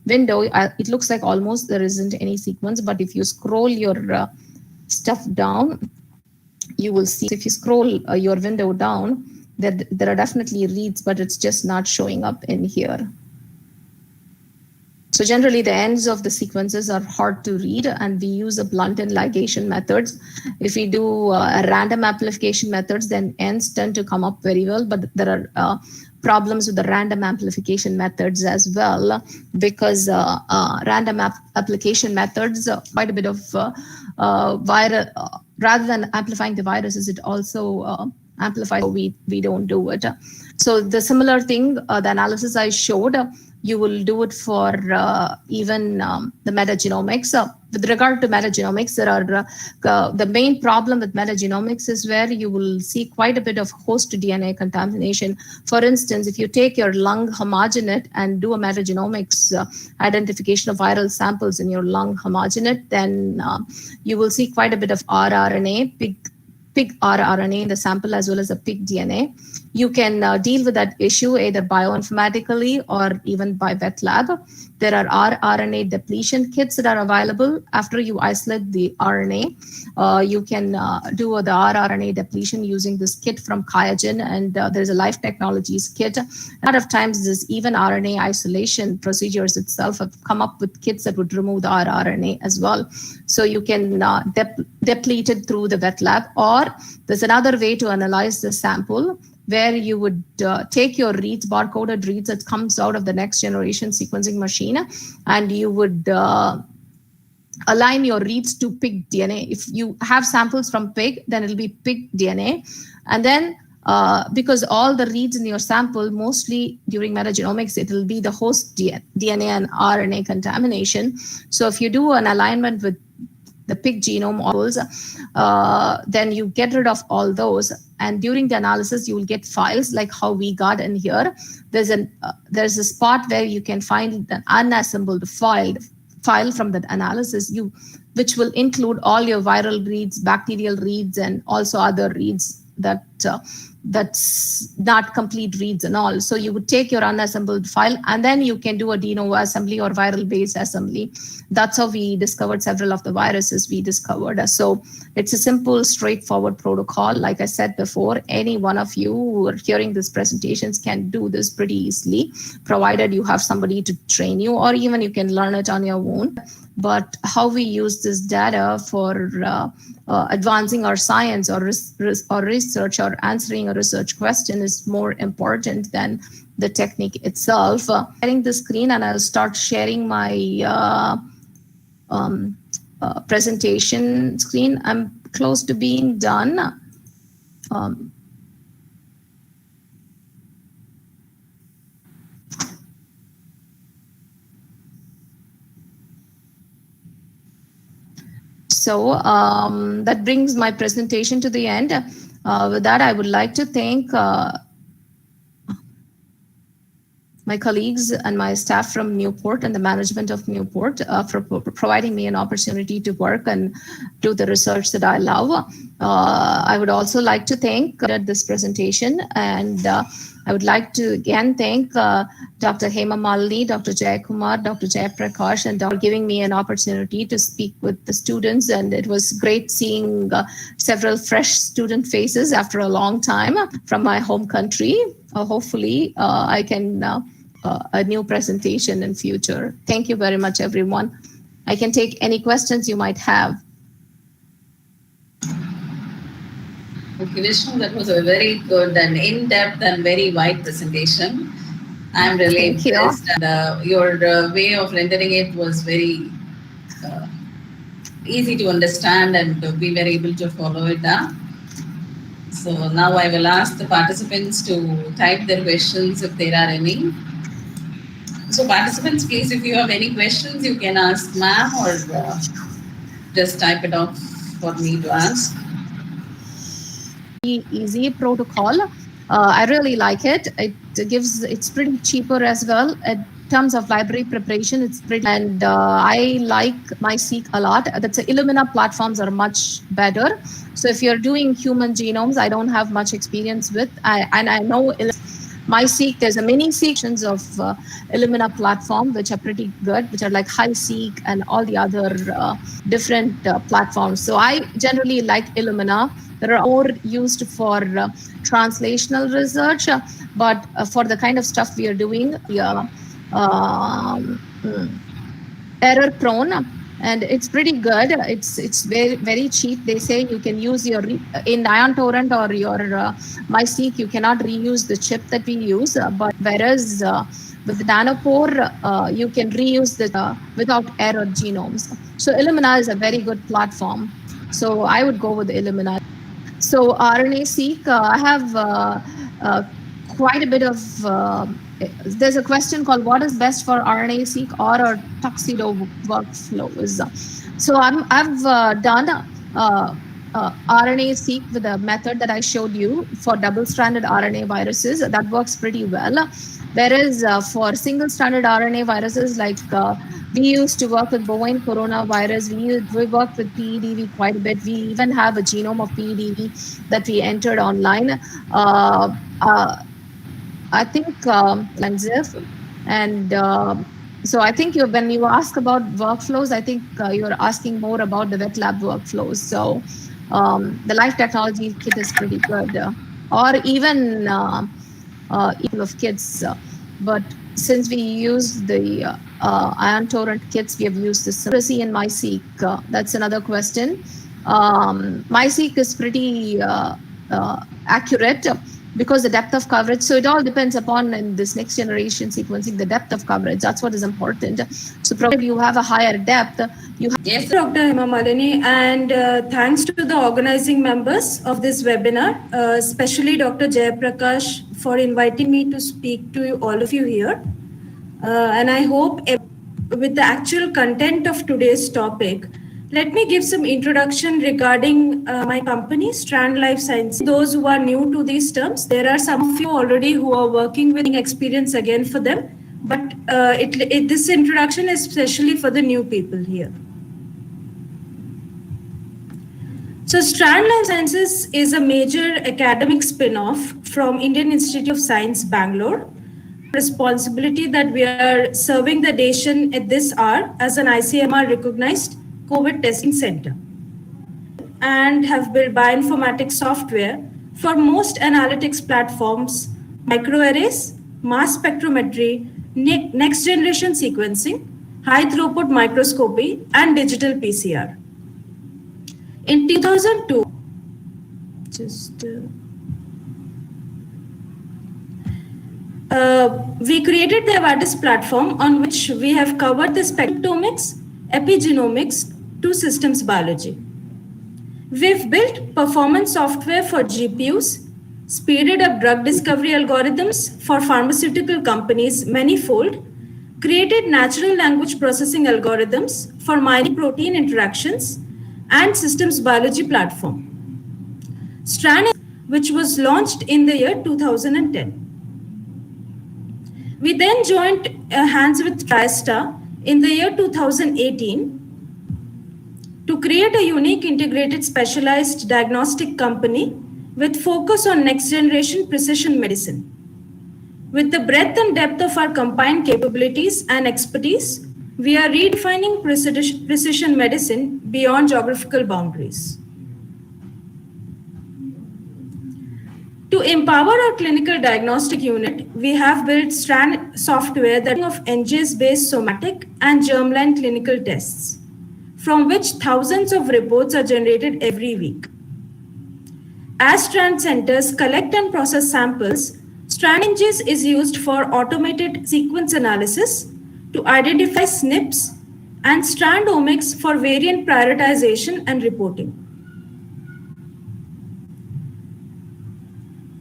[SPEAKER 1] window, it looks like almost there isn't any sequence, but if you scroll your stuff down, you will see, if you scroll your window down, that there are definitely reads, but it's just not showing up in here. So generally the ends of the sequences are hard to read, and we use a blunt and ligation methods. If we do a random amplification methods, then ends tend to come up very well, but there are problems with the random amplification methods as well, because random application methods, quite a bit of virus, rather than amplifying the viruses, it also amplifies, so we don't do it. So the similar thing, the analysis I showed, you will do it for even the metagenomics. With regard to metagenomics, there are the main problem with metagenomics is where you will see quite a bit of host DNA contamination. For instance, if you take your lung homogenate and do a metagenomics identification of viral samples in your lung homogenate, then you will see quite a bit of rRNA, pig rRNA in the sample as well as a pig DNA. You can deal with that issue either bioinformatically or even by wet lab. There are Rna depletion kits that are available after you isolate the RNA. You can do the rRNA depletion using this kit from QIAGEN, and there's a Life Technologies kit. A lot of times, this even RNA isolation procedures itself have come up with kits that would remove the rRNA as well. So you can deplete it through the wet lab, or there's another way to analyze the sample, where you would take your reads, barcoded reads that comes out of the next generation sequencing machine, and you would align your reads to pig DNA. If you have samples from pig, then it'll be pig DNA. And then because all the reads in your sample, mostly during metagenomics, it will be the host DNA and RNA contamination. So if you do an alignment with the pig genome models, then you get rid of all those. And during the analysis, you will get files like how we got in here. There's a spot where you can find an unassembled file from that analysis, which will include all your viral reads, bacterial reads, and also other reads that's not complete reads and all. So you would take your unassembled file, and then you can do a de novo assembly or viral based assembly. That's how we discovered several of the viruses we discovered. So it's a simple, straightforward protocol. Like I said before, any one of you who are hearing these presentations can do this pretty easily, provided you have somebody to train you, or even you can learn it on your own. But how we use this data for advancing our science or research or answering a research question is more important than the technique itself. Sharing the screen, and I'll start sharing my presentation screen. I'm close to being done. So that brings my presentation to the end. With that, I would like to thank my colleagues and my staff from Newport and the management of Newport for providing me an opportunity to work and do the research that I love. I would also like to thank this presentation, and I would like to again thank Dr. Hema Malini, Dr. Jayakumar, Dr. Jayaprakash, and for giving me an opportunity to speak with the students. And it was great seeing several fresh student faces after a long time from my home country. Hopefully, I can a new presentation in future. Thank you very much, everyone. I can take any questions you might have.
[SPEAKER 2] Okay, Vishnu, that was a very good and in-depth and very wide presentation. I'm really impressed. And your way of rendering it was very easy to understand, and we were able to follow it up. So now I will ask the participants to type their questions if there are any. So participants, please, if you have any questions, you can ask ma'am, or just type it out for me to ask.
[SPEAKER 1] Easy protocol. I really like it. It's pretty cheaper as well. In terms of library preparation, it's pretty, and I like MySeq a lot. That's Illumina platforms are much better. So if you're doing human genomes, I don't have much experience with, and I know MySeq, there's a many sections of Illumina platform which are pretty good, which are like HiSeq and all the other different platforms. So I generally like Illumina. There are more used for translational research, but for the kind of stuff we are doing, error prone, and it's pretty good. It's very cheap. They say you can use your in Ion Torrent or your MySeq, you cannot reuse the chip that we use, but whereas with Nanopore, you can reuse the without error genomes. So Illumina is a very good platform. So I would go with Illumina. So RNA-seq, I have quite a bit of, there's a question called what is best for RNA-seq or Tuxedo workflows. So I've done RNA-seq with a method that I showed you for double-stranded RNA viruses. That works pretty well. Whereas for single-stranded RNA viruses, like we used to work with bovine coronavirus, we worked with PEDV quite a bit. We even have a genome of PEDV that we entered online. I think Lanzif, and so I think when you ask about workflows, I think you're asking more about the wet lab workflows. So the Life Technology kit is pretty good, or even of kits. But since we use the Ion Torrent kits, we have used the Synchrony and MySeq. That's another question. MySeq is pretty accurate because the depth of coverage. So it all depends upon in this next generation sequencing, the depth of coverage. That's what is important. So provided you have a higher depth, you have.
[SPEAKER 2] Yes,
[SPEAKER 8] Dr. Hema Malini, and thanks to the organizing members of this webinar, especially Dr. Jayaprakash, for inviting me to speak to all of you here. And I hope with the actual content of today's topic, let me give some introduction regarding my company, Strand Life Sciences. Those who are new to these terms, there are some of you already who are working with experience again for them, but this introduction is especially for the new people here. So Strand Life Sciences is a major academic spin-off from Indian Institute of Science, Bangalore. Responsibility that we are serving the nation at this hour as an ICMR recognized COVID testing center, and have built bioinformatics software for most analytics platforms, microarrays, mass spectrometry, next generation sequencing, high throughput microscopy, and digital PCR. In 2002, we created the Avatis platform on which we have covered the Spectromics, Epigenomics to systems biology. We've built performance software for GPUs, speeded up drug discovery algorithms for pharmaceutical companies manifold, created natural language processing algorithms for mining protein interactions, and systems biology platform. Strand, which was launched in the year 2010. We then joined hands with TriStar in the year 2018 to create a unique integrated specialized diagnostic company with focus on next generation precision medicine. With the breadth and depth of our combined capabilities and expertise, we are redefining precision medicine beyond geographical boundaries. To empower our clinical diagnostic unit, we have built Strand software that of NGS-based somatic and germline clinical tests, from which thousands of reports are generated every week. As Strand centers collect and process samples, Strand NGS is used for automated sequence analysis to identify SNPs and strand omics for variant prioritization and reporting.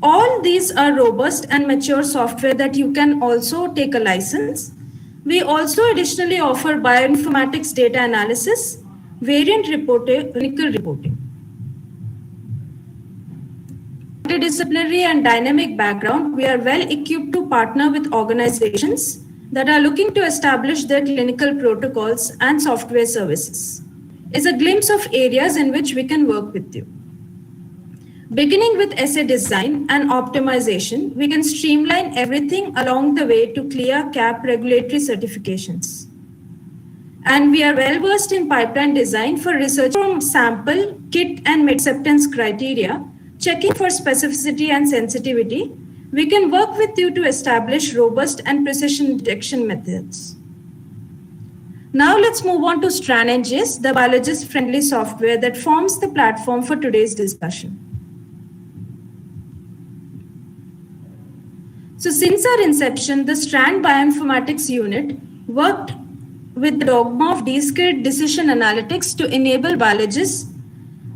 [SPEAKER 8] All these are robust and mature software that you can also take a license. We also additionally offer bioinformatics data analysis, variant reporting, clinical reporting. Multidisciplinary and dynamic background, we are well equipped to partner with organizations that are looking to establish their clinical protocols and software services. It's a glimpse of areas in which we can work with you. Beginning with assay design and optimization, we can streamline everything along the way to clear CAP regulatory certifications. And we are well versed in pipeline design for research from sample, kit, and acceptance criteria, checking for specificity and sensitivity, we can work with you to establish robust and precision detection methods. Now let's move on to StrandNGS, the biologist-friendly software that forms the platform for today's discussion. So since our inception, the Strand Bioinformatics unit worked with the dogma of discrete decision analytics to enable biologists.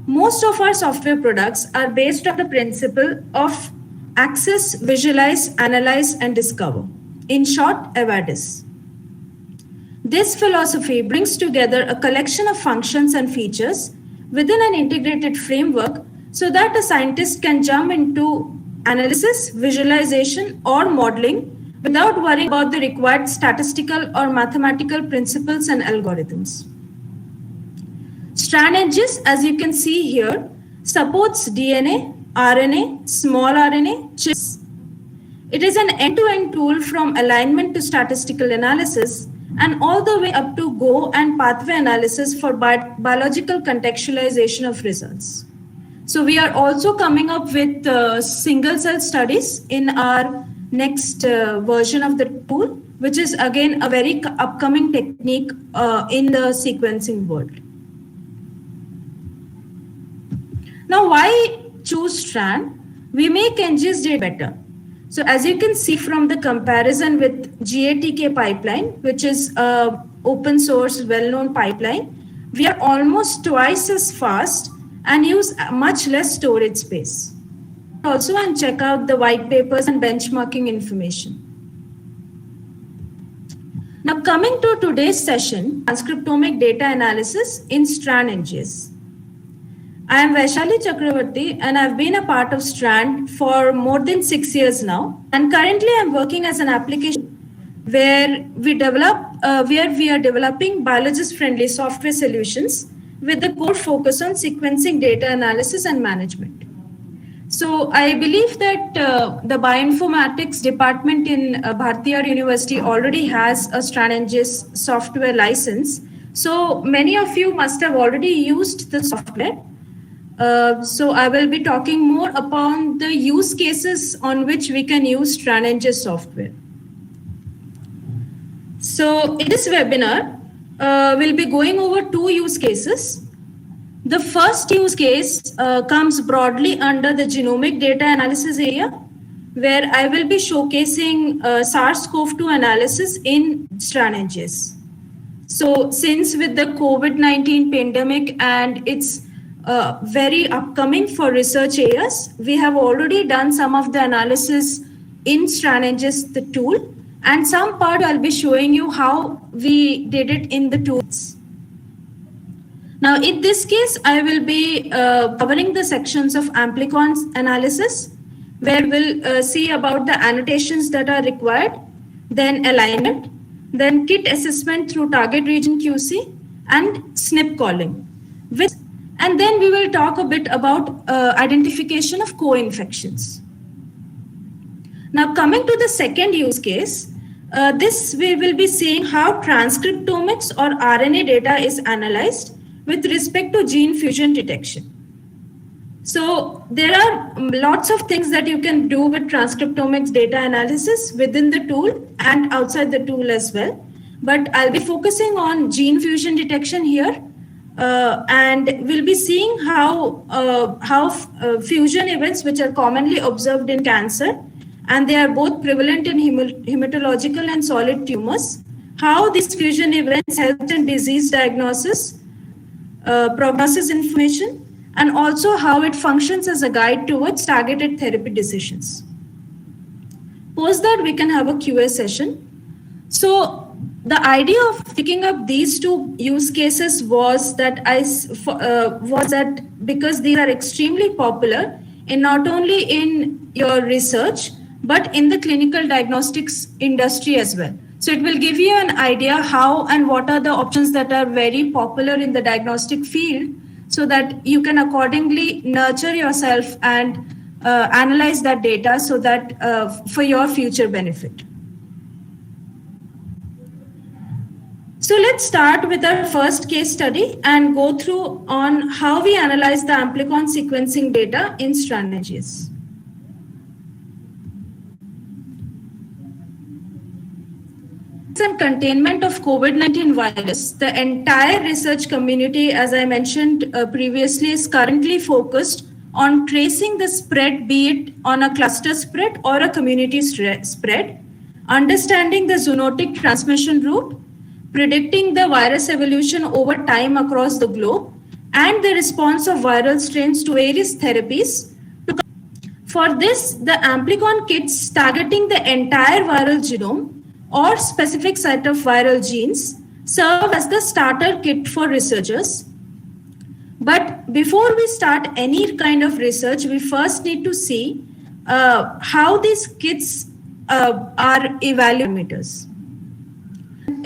[SPEAKER 8] Most of our software products are based on the principle of access, visualize, analyze, and discover. In short, AVADIS. This philosophy brings together a collection of functions and features within an integrated framework so that a scientist can jump into analysis, visualization, or modeling without worrying about the required statistical or mathematical principles and algorithms. StrandNGS, as you can see here, supports DNA, RNA, small RNA, chips. It is an end-to-end tool from alignment to statistical analysis and all the way up to Go and pathway analysis for biological contextualization of results. So we are also coming up with single cell studies in our next version of the tool, which is again a very upcoming technique in the sequencing world. Now, why choose Strand? We make NGS data better. So as you can see from the comparison with GATK pipeline, which is an open source, well-known pipeline, we are almost twice as fast and use much less storage space. Also, and check out the white papers and benchmarking information. Now coming to today's session, transcriptomic data analysis in StrandNGS. I am Vaishali Chakravarti and I've been a part of Strand for more than 6 years now. And currently I'm working as an application where we are developing biologist-friendly software solutions with the core focus on sequencing data analysis and management. So I believe that the bioinformatics department in Bharatiya University already has a StrandNGS software license. So many of you must have already used the software. So I will be talking more upon the use cases on which we can use StrandNGS software. So in this webinar, we'll be going over 2 use cases. The first use case comes broadly under the genomic data analysis area, where I will be showcasing SARS-CoV-2 analysis in StrandNGS. So since with the COVID-19 pandemic and it's very upcoming for research areas, we have already done some of the analysis in StrandNGS, the tool, and some part I'll be showing you how we did it in the tools. Now, in this case, I will be covering the sections of amplicon analysis, where we'll see about the annotations that are required, then alignment, then kit assessment through target region QC, and SNP calling. And then we will talk a bit about identification of co-infections. Now, coming to the second use case, this we will be seeing how transcriptomics or RNA data is analyzed with respect to gene fusion detection. So there are lots of things that you can do with transcriptomics data analysis within the tool and outside the tool as well. But I'll be focusing on gene fusion detection here. And we'll be seeing how fusion events, which are commonly observed in cancer, and they are both prevalent in hematological and solid tumors, how these fusion events help in disease diagnosis, prognosis information, and also how it functions as a guide towards targeted therapy decisions. Post that, we can have a QA session. So the idea of picking up these 2 use cases was that because these are extremely popular in not only in your research, but in the clinical diagnostics industry as well. So it will give you an idea how and what are the options that are very popular in the diagnostic field, so that you can accordingly nurture yourself and analyze that data so that for your future benefit. So let's start with our first case study and go through on how we analyze the amplicon sequencing data in StrandNGS. and containment of COVID-19 virus, the entire research community, as I mentioned previously, is currently focused on tracing the spread, be it on a cluster spread or a community spread, understanding the zoonotic transmission route, predicting the virus evolution over time across the globe, and the response of viral strains to various therapies. For this, the amplicon kits targeting the entire viral genome or specific set of viral genes serve as the starter kit for researchers. But before we start any kind of research, we first need to see how these kits are evaluators.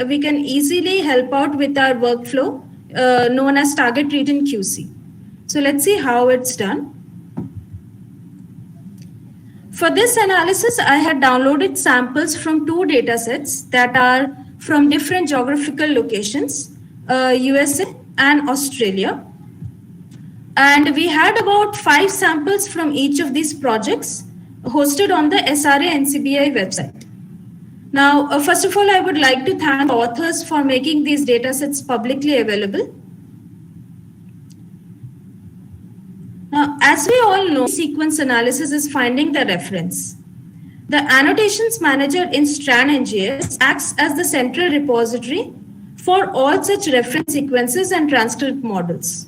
[SPEAKER 8] We can easily help out with our workflow known as target region QC. So let's see how it's done. For this analysis, I had downloaded samples from 2 datasets that are from different geographical locations, USA and Australia. And we had about 5 samples from each of these projects hosted on the SRA NCBI website. Now, first of all, I would like to thank authors for making these datasets publicly available. Now, as we all know, sequence analysis is finding the reference. The annotations manager in StrandNGS acts as the central repository for all such reference sequences and transcript models,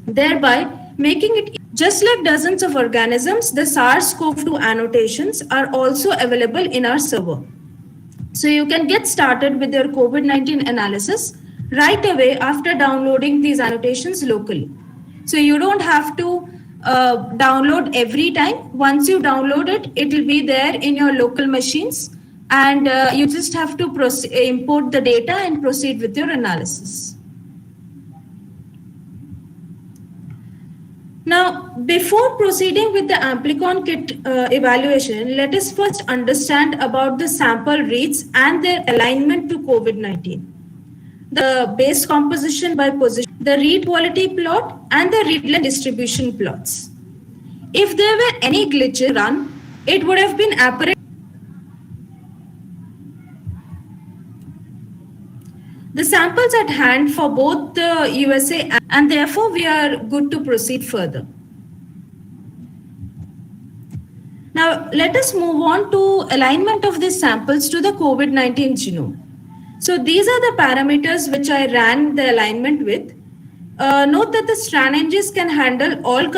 [SPEAKER 8] thereby making it, just like dozens of organisms, the SARS-CoV-2 annotations are also available in our server. So you can get started with your COVID-19 analysis right away after downloading these annotations locally. So you don't have to download every time. Once you download it, it will be there in your local machines, and you just have to import the data and proceed with your analysis. Now, before proceeding with the amplicon kit evaluation, let us first understand about the sample reads and their alignment to COVID-19. The base composition by position, the read quality plot, and the read length distribution plots. If there were any glitches run, it would have been apparent. The samples at hand for both the USA and therefore we are good to proceed further. Now let us move on to alignment of these samples to the COVID-19 genome. So these are the parameters which I ran the alignment with. Note that the StrandNGS can handle all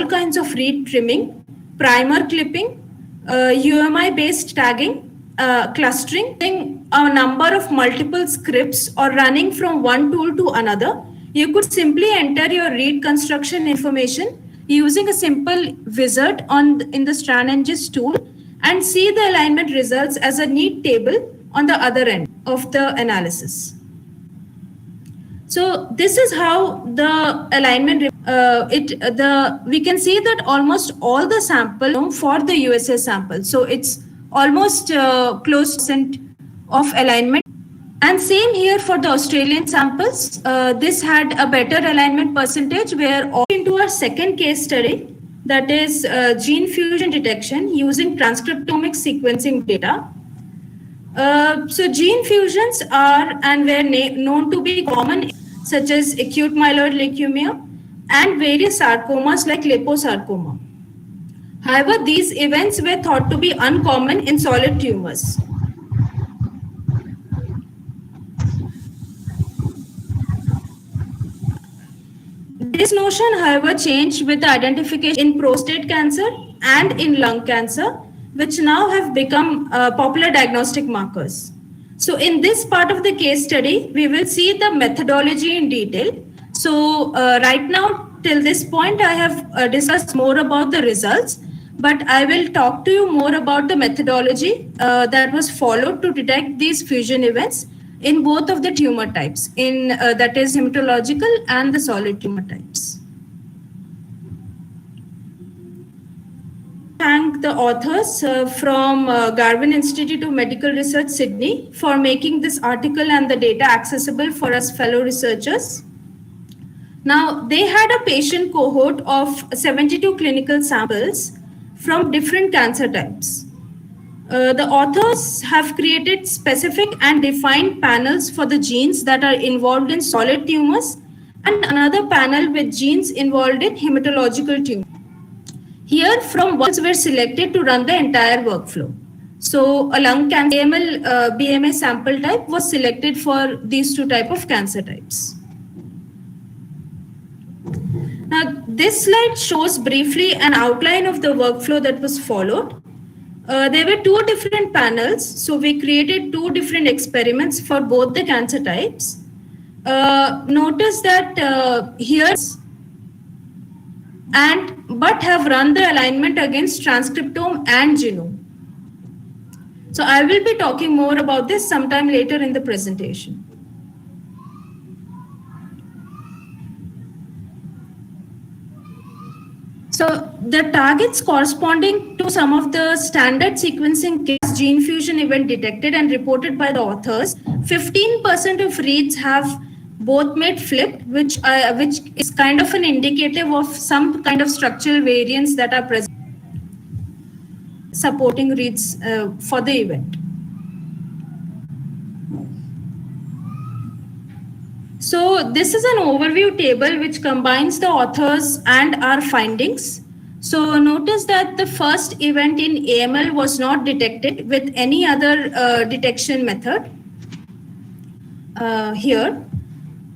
[SPEAKER 8] kinds of read trimming, primer clipping, UMI based tagging, clustering, a number of multiple scripts or running from one tool to another. You could simply enter your read construction information using a simple wizard in the StrandNGS tool and see the alignment results as a neat table on the other end of the analysis. So this is how the alignment, we can see that almost all the sample for the USA sample. So it's almost close to of alignment. And same here for the Australian samples. This had a better alignment percentage where all into our second case study, that is gene fusion detection using transcriptomic sequencing data. So gene fusions are and were known to be common, such as acute myeloid leukemia and various sarcomas like liposarcoma. However, these events were thought to be uncommon in solid tumors. This notion, however, changed with the identification in prostate cancer and in lung cancer, which now have become popular diagnostic markers. So in this part of the case study, we will see the methodology in detail. So right now, till this point, I have discussed more about the results, but I will talk to you more about the methodology that was followed to detect these fusion events in both of the tumor types, in that is hematological and the solid tumor types. Thank the authors from Garvan Institute of Medical Research, Sydney, for making this article and the data accessible for us fellow researchers. Now, they had a patient cohort of 72 clinical samples from different cancer types. The authors have created specific and defined panels for the genes that are involved in solid tumors and another panel with genes involved in hematological tumors. Here, from ones were selected to run the entire workflow. So a lung cancer AML BMA sample type was selected for these two types of cancer types. Now, this slide shows briefly an outline of the workflow that was followed. There were two different panels, so we created two different experiments for both the cancer types. Notice that here but have run the alignment against transcriptome and genome. So I will be talking more about this sometime later in the presentation. So the targets corresponding to some of the standard sequencing kits gene fusion event detected and reported by the authors, 15% of reads have both made flipped, which is kind of an indicative of some kind of structural variants that are present supporting reads for the event. So this is an overview table which combines the authors and our findings. So notice that the first event in AML was not detected with any other detection method here,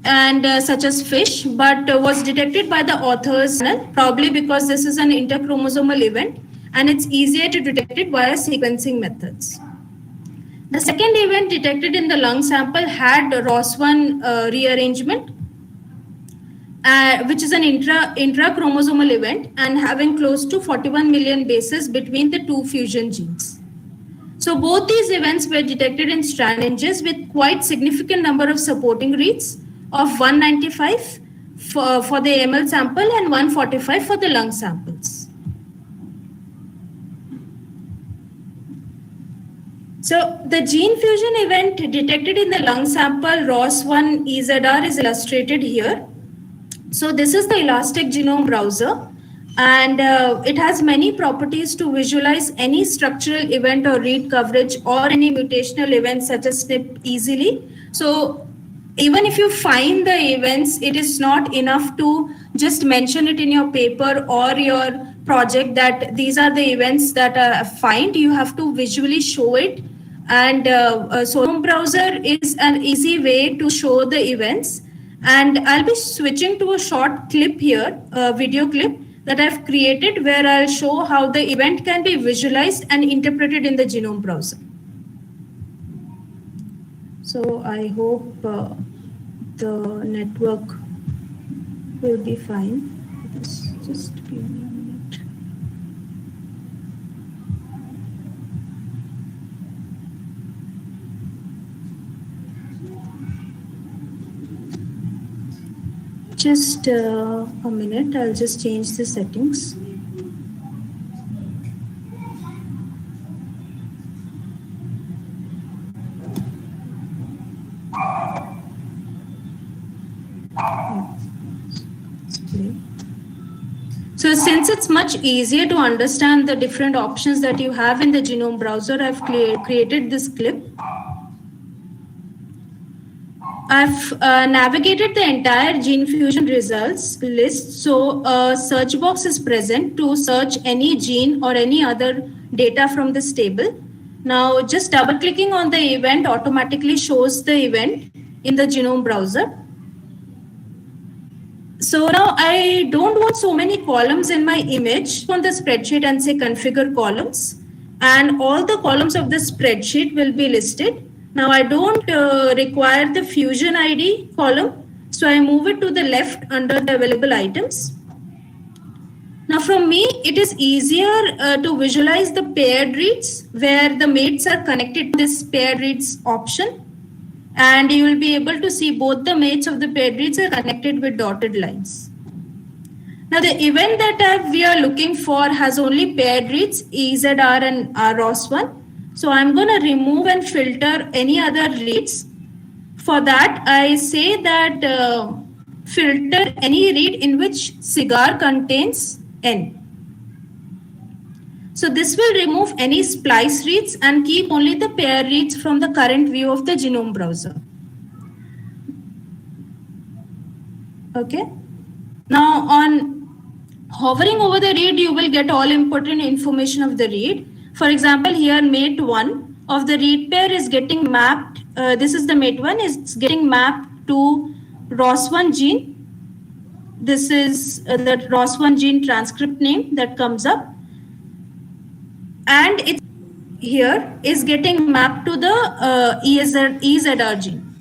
[SPEAKER 8] and such as FISH, but was detected by the authors, probably because this is an interchromosomal event and it's easier to detect it via sequencing methods. The second event detected in the lung sample had Ros1 rearrangement, which is an intrachromosomal event and having close to 41 million bases between the two fusion genes. So both these events were detected in strand ranges with quite significant number of supporting reads of 195 for the AML sample and 145 for the lung samples. So the gene fusion event detected in the lung sample Ros1 EZR is illustrated here. So this is the Elastic Genome Browser, and it has many properties to visualize any structural event or read coverage or any mutational events such as SNP easily. So even if you find the events, it is not enough to just mention it in your paper or your project that these are the events that I find. You have to visually show it. And so Genome Browser is an easy way to show the events. And I'll be switching to a short clip here, a video clip that I've created where I'll show how the event can be visualized and interpreted in the Genome Browser. So I hope the network will be fine. Just give me a minute. Just a minute, I'll just change the settings. So since it's much easier to understand the different options that you have in the Genome Browser, I've created this clip. I've navigated the entire gene fusion results list. So a search box is present to search any gene or any other data from this table. Now just double clicking on the event automatically shows the event in the Genome Browser. So now I don't want so many columns in my image on the spreadsheet and say configure columns, and all the columns of the spreadsheet will be listed. Now I don't require the fusion ID column, so I move it to the left under the available items. Now from me, it is easier to visualize the paired reads where the mates are connected to this paired reads option. And you will be able to see both the mates of the paired reads are connected with dotted lines. Now the event that we are looking for has only paired reads, EZR and Ros1. So I'm going to remove and filter any other reads. For that, I say that filter any read in which cigar contains N. So this will remove any splice reads and keep only the pair reads from the current view of the Genome Browser. Okay. Now on hovering over the read, you will get all important information of the read. For example, here mate 1 of the read pair is getting mapped. This is the mate 1 is getting mapped to Ros1 gene. This is the Ros1 gene transcript name that comes up. And it here is getting mapped to the EZR gene.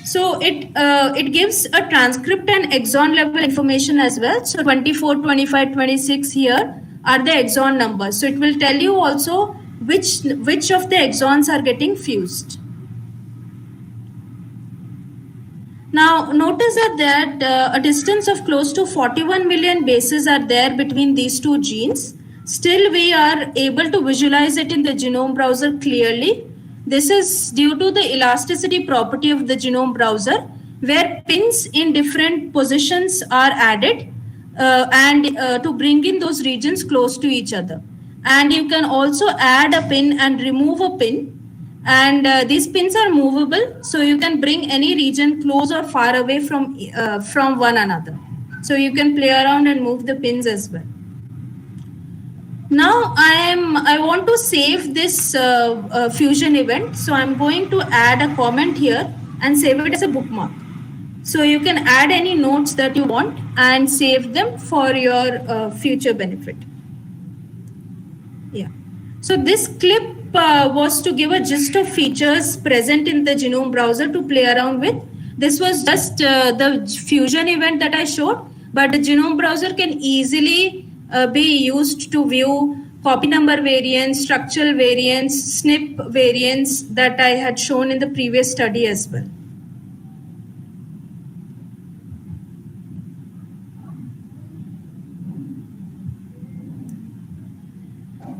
[SPEAKER 8] So it gives a transcript and exon level information as well. So 24, 25, 26 here are the exon numbers. So it will tell you also which of the exons are getting fused. Now notice that a distance of close to 41 million bases are there between these two genes. Still, we are able to visualize it in the Genome Browser clearly. This is due to the elasticity property of the Genome Browser, where pins in different positions are added and to bring in those regions close to each other. And you can also add a pin and remove a pin. And these pins are movable, so you can bring any region close or far away from one another. So you can play around and move the pins as well. Now I want to save this fusion event. So I'm going to add a comment here and save it as a bookmark. So you can add any notes that you want and save them for your future benefit. Yeah. So this clip was to give a gist of features present in the Genome Browser to play around with. This was just the fusion event that I showed, but the Genome Browser can easily be used to view copy number variants, structural variants, SNP variants that I had shown in the previous study as well.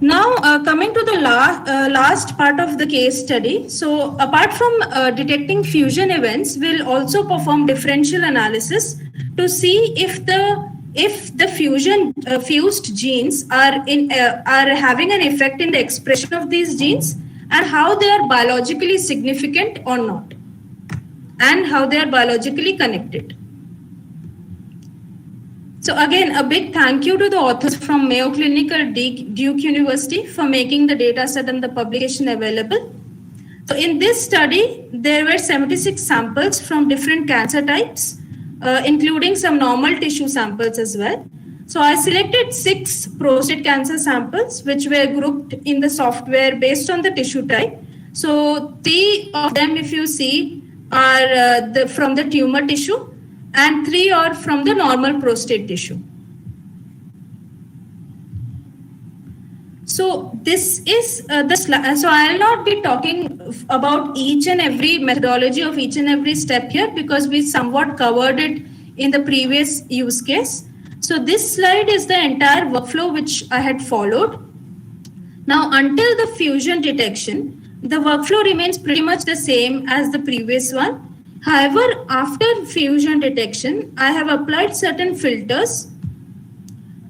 [SPEAKER 8] Now, coming to the last part of the case study. So apart from detecting fusion events, we'll also perform differential analysis to see if the fused genes are having an effect in the expression of these genes and how they are biologically significant or not, and how they are biologically connected. So again, a big thank you to the authors from Mayo Clinic or Duke University for making the data set and the publication available. So in this study, there were 76 samples from different cancer types, including some normal tissue samples as well. So I selected 6 prostate cancer samples, which were grouped in the software based on the tissue type. So 3 of them, if you see, are from the tumor tissue, and 3 are from the normal prostate tissue. So this is so I'll not be talking about each and every methodology of each and every step here because we somewhat covered it in the previous use case. So this slide is the entire workflow which I had followed. Now, until the fusion detection, the workflow remains pretty much the same as the previous one. However, after fusion detection, I have applied certain filters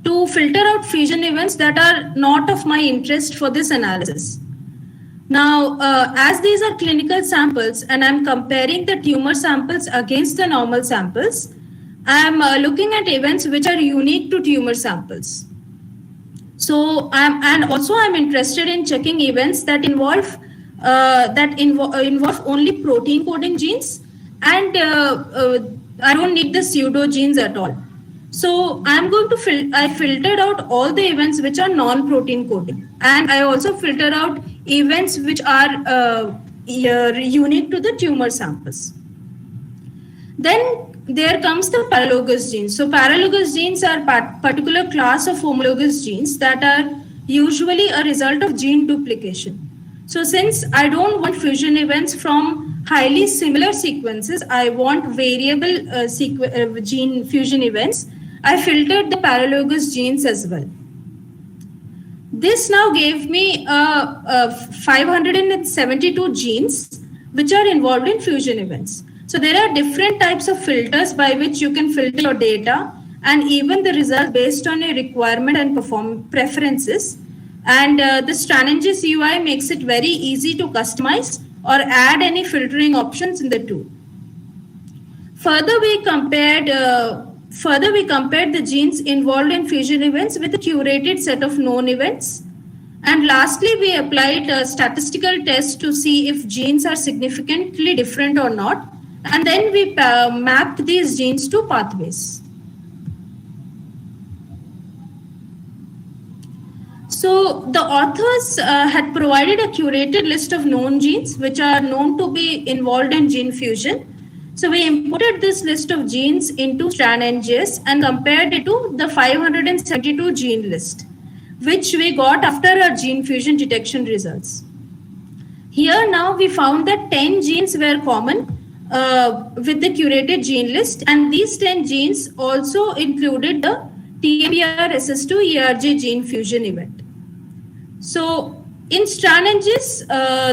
[SPEAKER 8] to filter out fusion events that are not of my interest for this analysis. Now, as these are clinical samples and I'm comparing the tumor samples against the normal samples, I'm looking at events which are unique to tumor samples. So, I'm interested in checking events that involve only protein coding genes, and I don't need the pseudo genes at all. So I'm going to I filtered out all the events which are non-protein coding, and I also filtered out events which are unique to the tumor samples. Then there comes the paralogous genes. So paralogous genes are particular class of homologous genes that are usually a result of gene duplication. So since I don't want fusion events from highly similar sequences, I want variable gene fusion events, I filtered the paralogous genes as well. This now gave me 572 genes which are involved in fusion events. So there are different types of filters by which you can filter your data and even the result based on your requirement and preferences. And the StrandNGS UI makes it very easy to customize or add any filtering options in the tool. Further, we compared the genes involved in fusion events with a curated set of known events. And lastly, we applied a statistical test to see if genes are significantly different or not. And then we mapped these genes to pathways. So the authors had provided a curated list of known genes which are known to be involved in gene fusion. So we imported this list of genes into StrandNGS and compared it to the 572 gene list, which we got after our gene fusion detection results. Here now we found that 10 genes were common with the curated gene list, and these 10 genes also included the TMPRSS2 ERG gene fusion event. So in StrandNGS,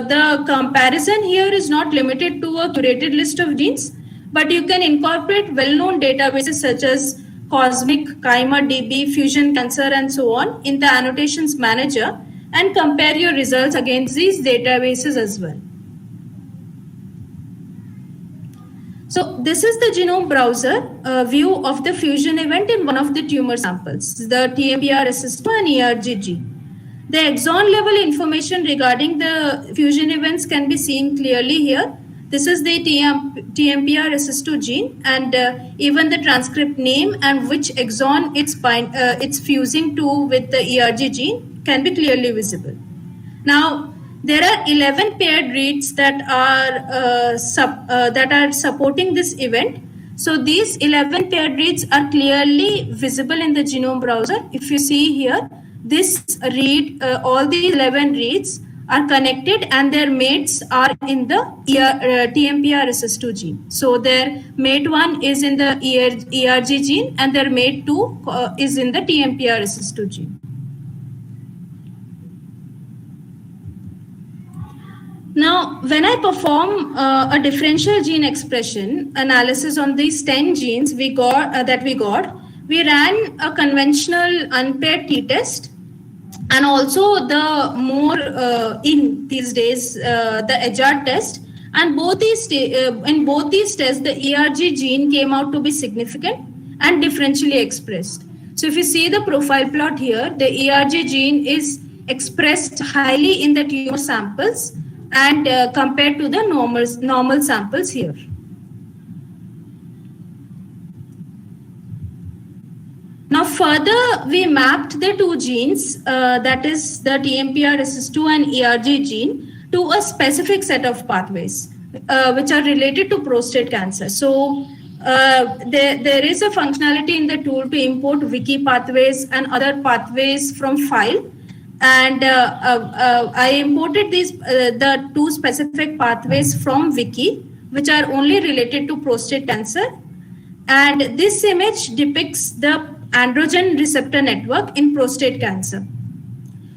[SPEAKER 8] the comparison here is not limited to a curated list of genes, but you can incorporate well-known databases such as Cosmic, ChIMA-DB, Fusion Cancer, and so on in the annotations manager and compare your results against these databases as well. So this is the Genome Browser view of the fusion event in one of the tumor samples, the TMPRSS2 and ERG gene. The exon level information regarding the fusion events can be seen clearly here. This is the TMPRSS2 gene, and even the transcript name and which exon it's fusing to with the ERG gene can be clearly visible. Now, there are 11 paired reads that are supporting this event. So these 11 paired reads are clearly visible in the Genome Browser. If you see here, this read, all these 11 reads are connected and their mates are in the TMPRSS2 gene. So their mate 1 is in the ERG gene and their mate 2 is in the TMPRSS2 gene. Now, when I perform a differential gene expression analysis on these 10 genes we ran a conventional unpaired t-test, and also the more in these days the EGART test, and in both these tests the ERG gene came out to be significant and differentially expressed. So if you see the profile plot here, the ERG gene is expressed highly in the tumor samples and compared to the normal samples here. Now further, we mapped the two genes, that is the TMPRSS2 and ERG gene, to a specific set of pathways, which are related to prostate cancer. So there is a functionality in the tool to import wiki pathways and other pathways from file. And I imported the two specific pathways from wiki, which are only related to prostate cancer. And this image depicts the androgen receptor network in prostate cancer.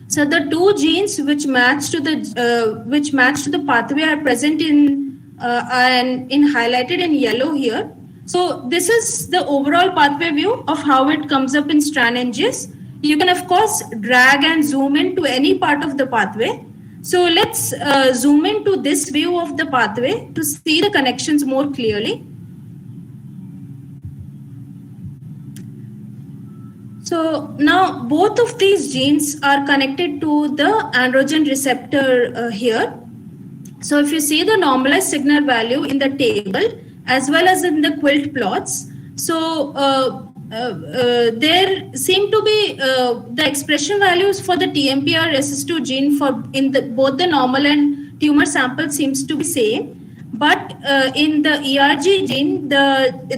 [SPEAKER 8] So the two genes which match to the pathway are present in highlighted in yellow here. So this is the overall pathway view of how it comes up in StrandNGS. You can of course drag and zoom into any part of the pathway. So let's zoom into this view of the pathway to see the connections more clearly. So now both of these genes are connected to the androgen receptor here. So if you see the normalized signal value in the table as well as in the quilt plots, so there seem to be the expression values for the TMPRSS2 gene in both the normal and tumor sample seems to be same. But in the ERG gene,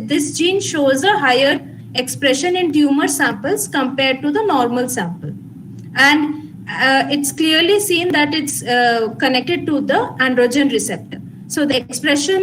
[SPEAKER 8] this gene shows a higher expression in tumor samples compared to the normal sample, and it's clearly seen that it's connected to the androgen receptor. So the expression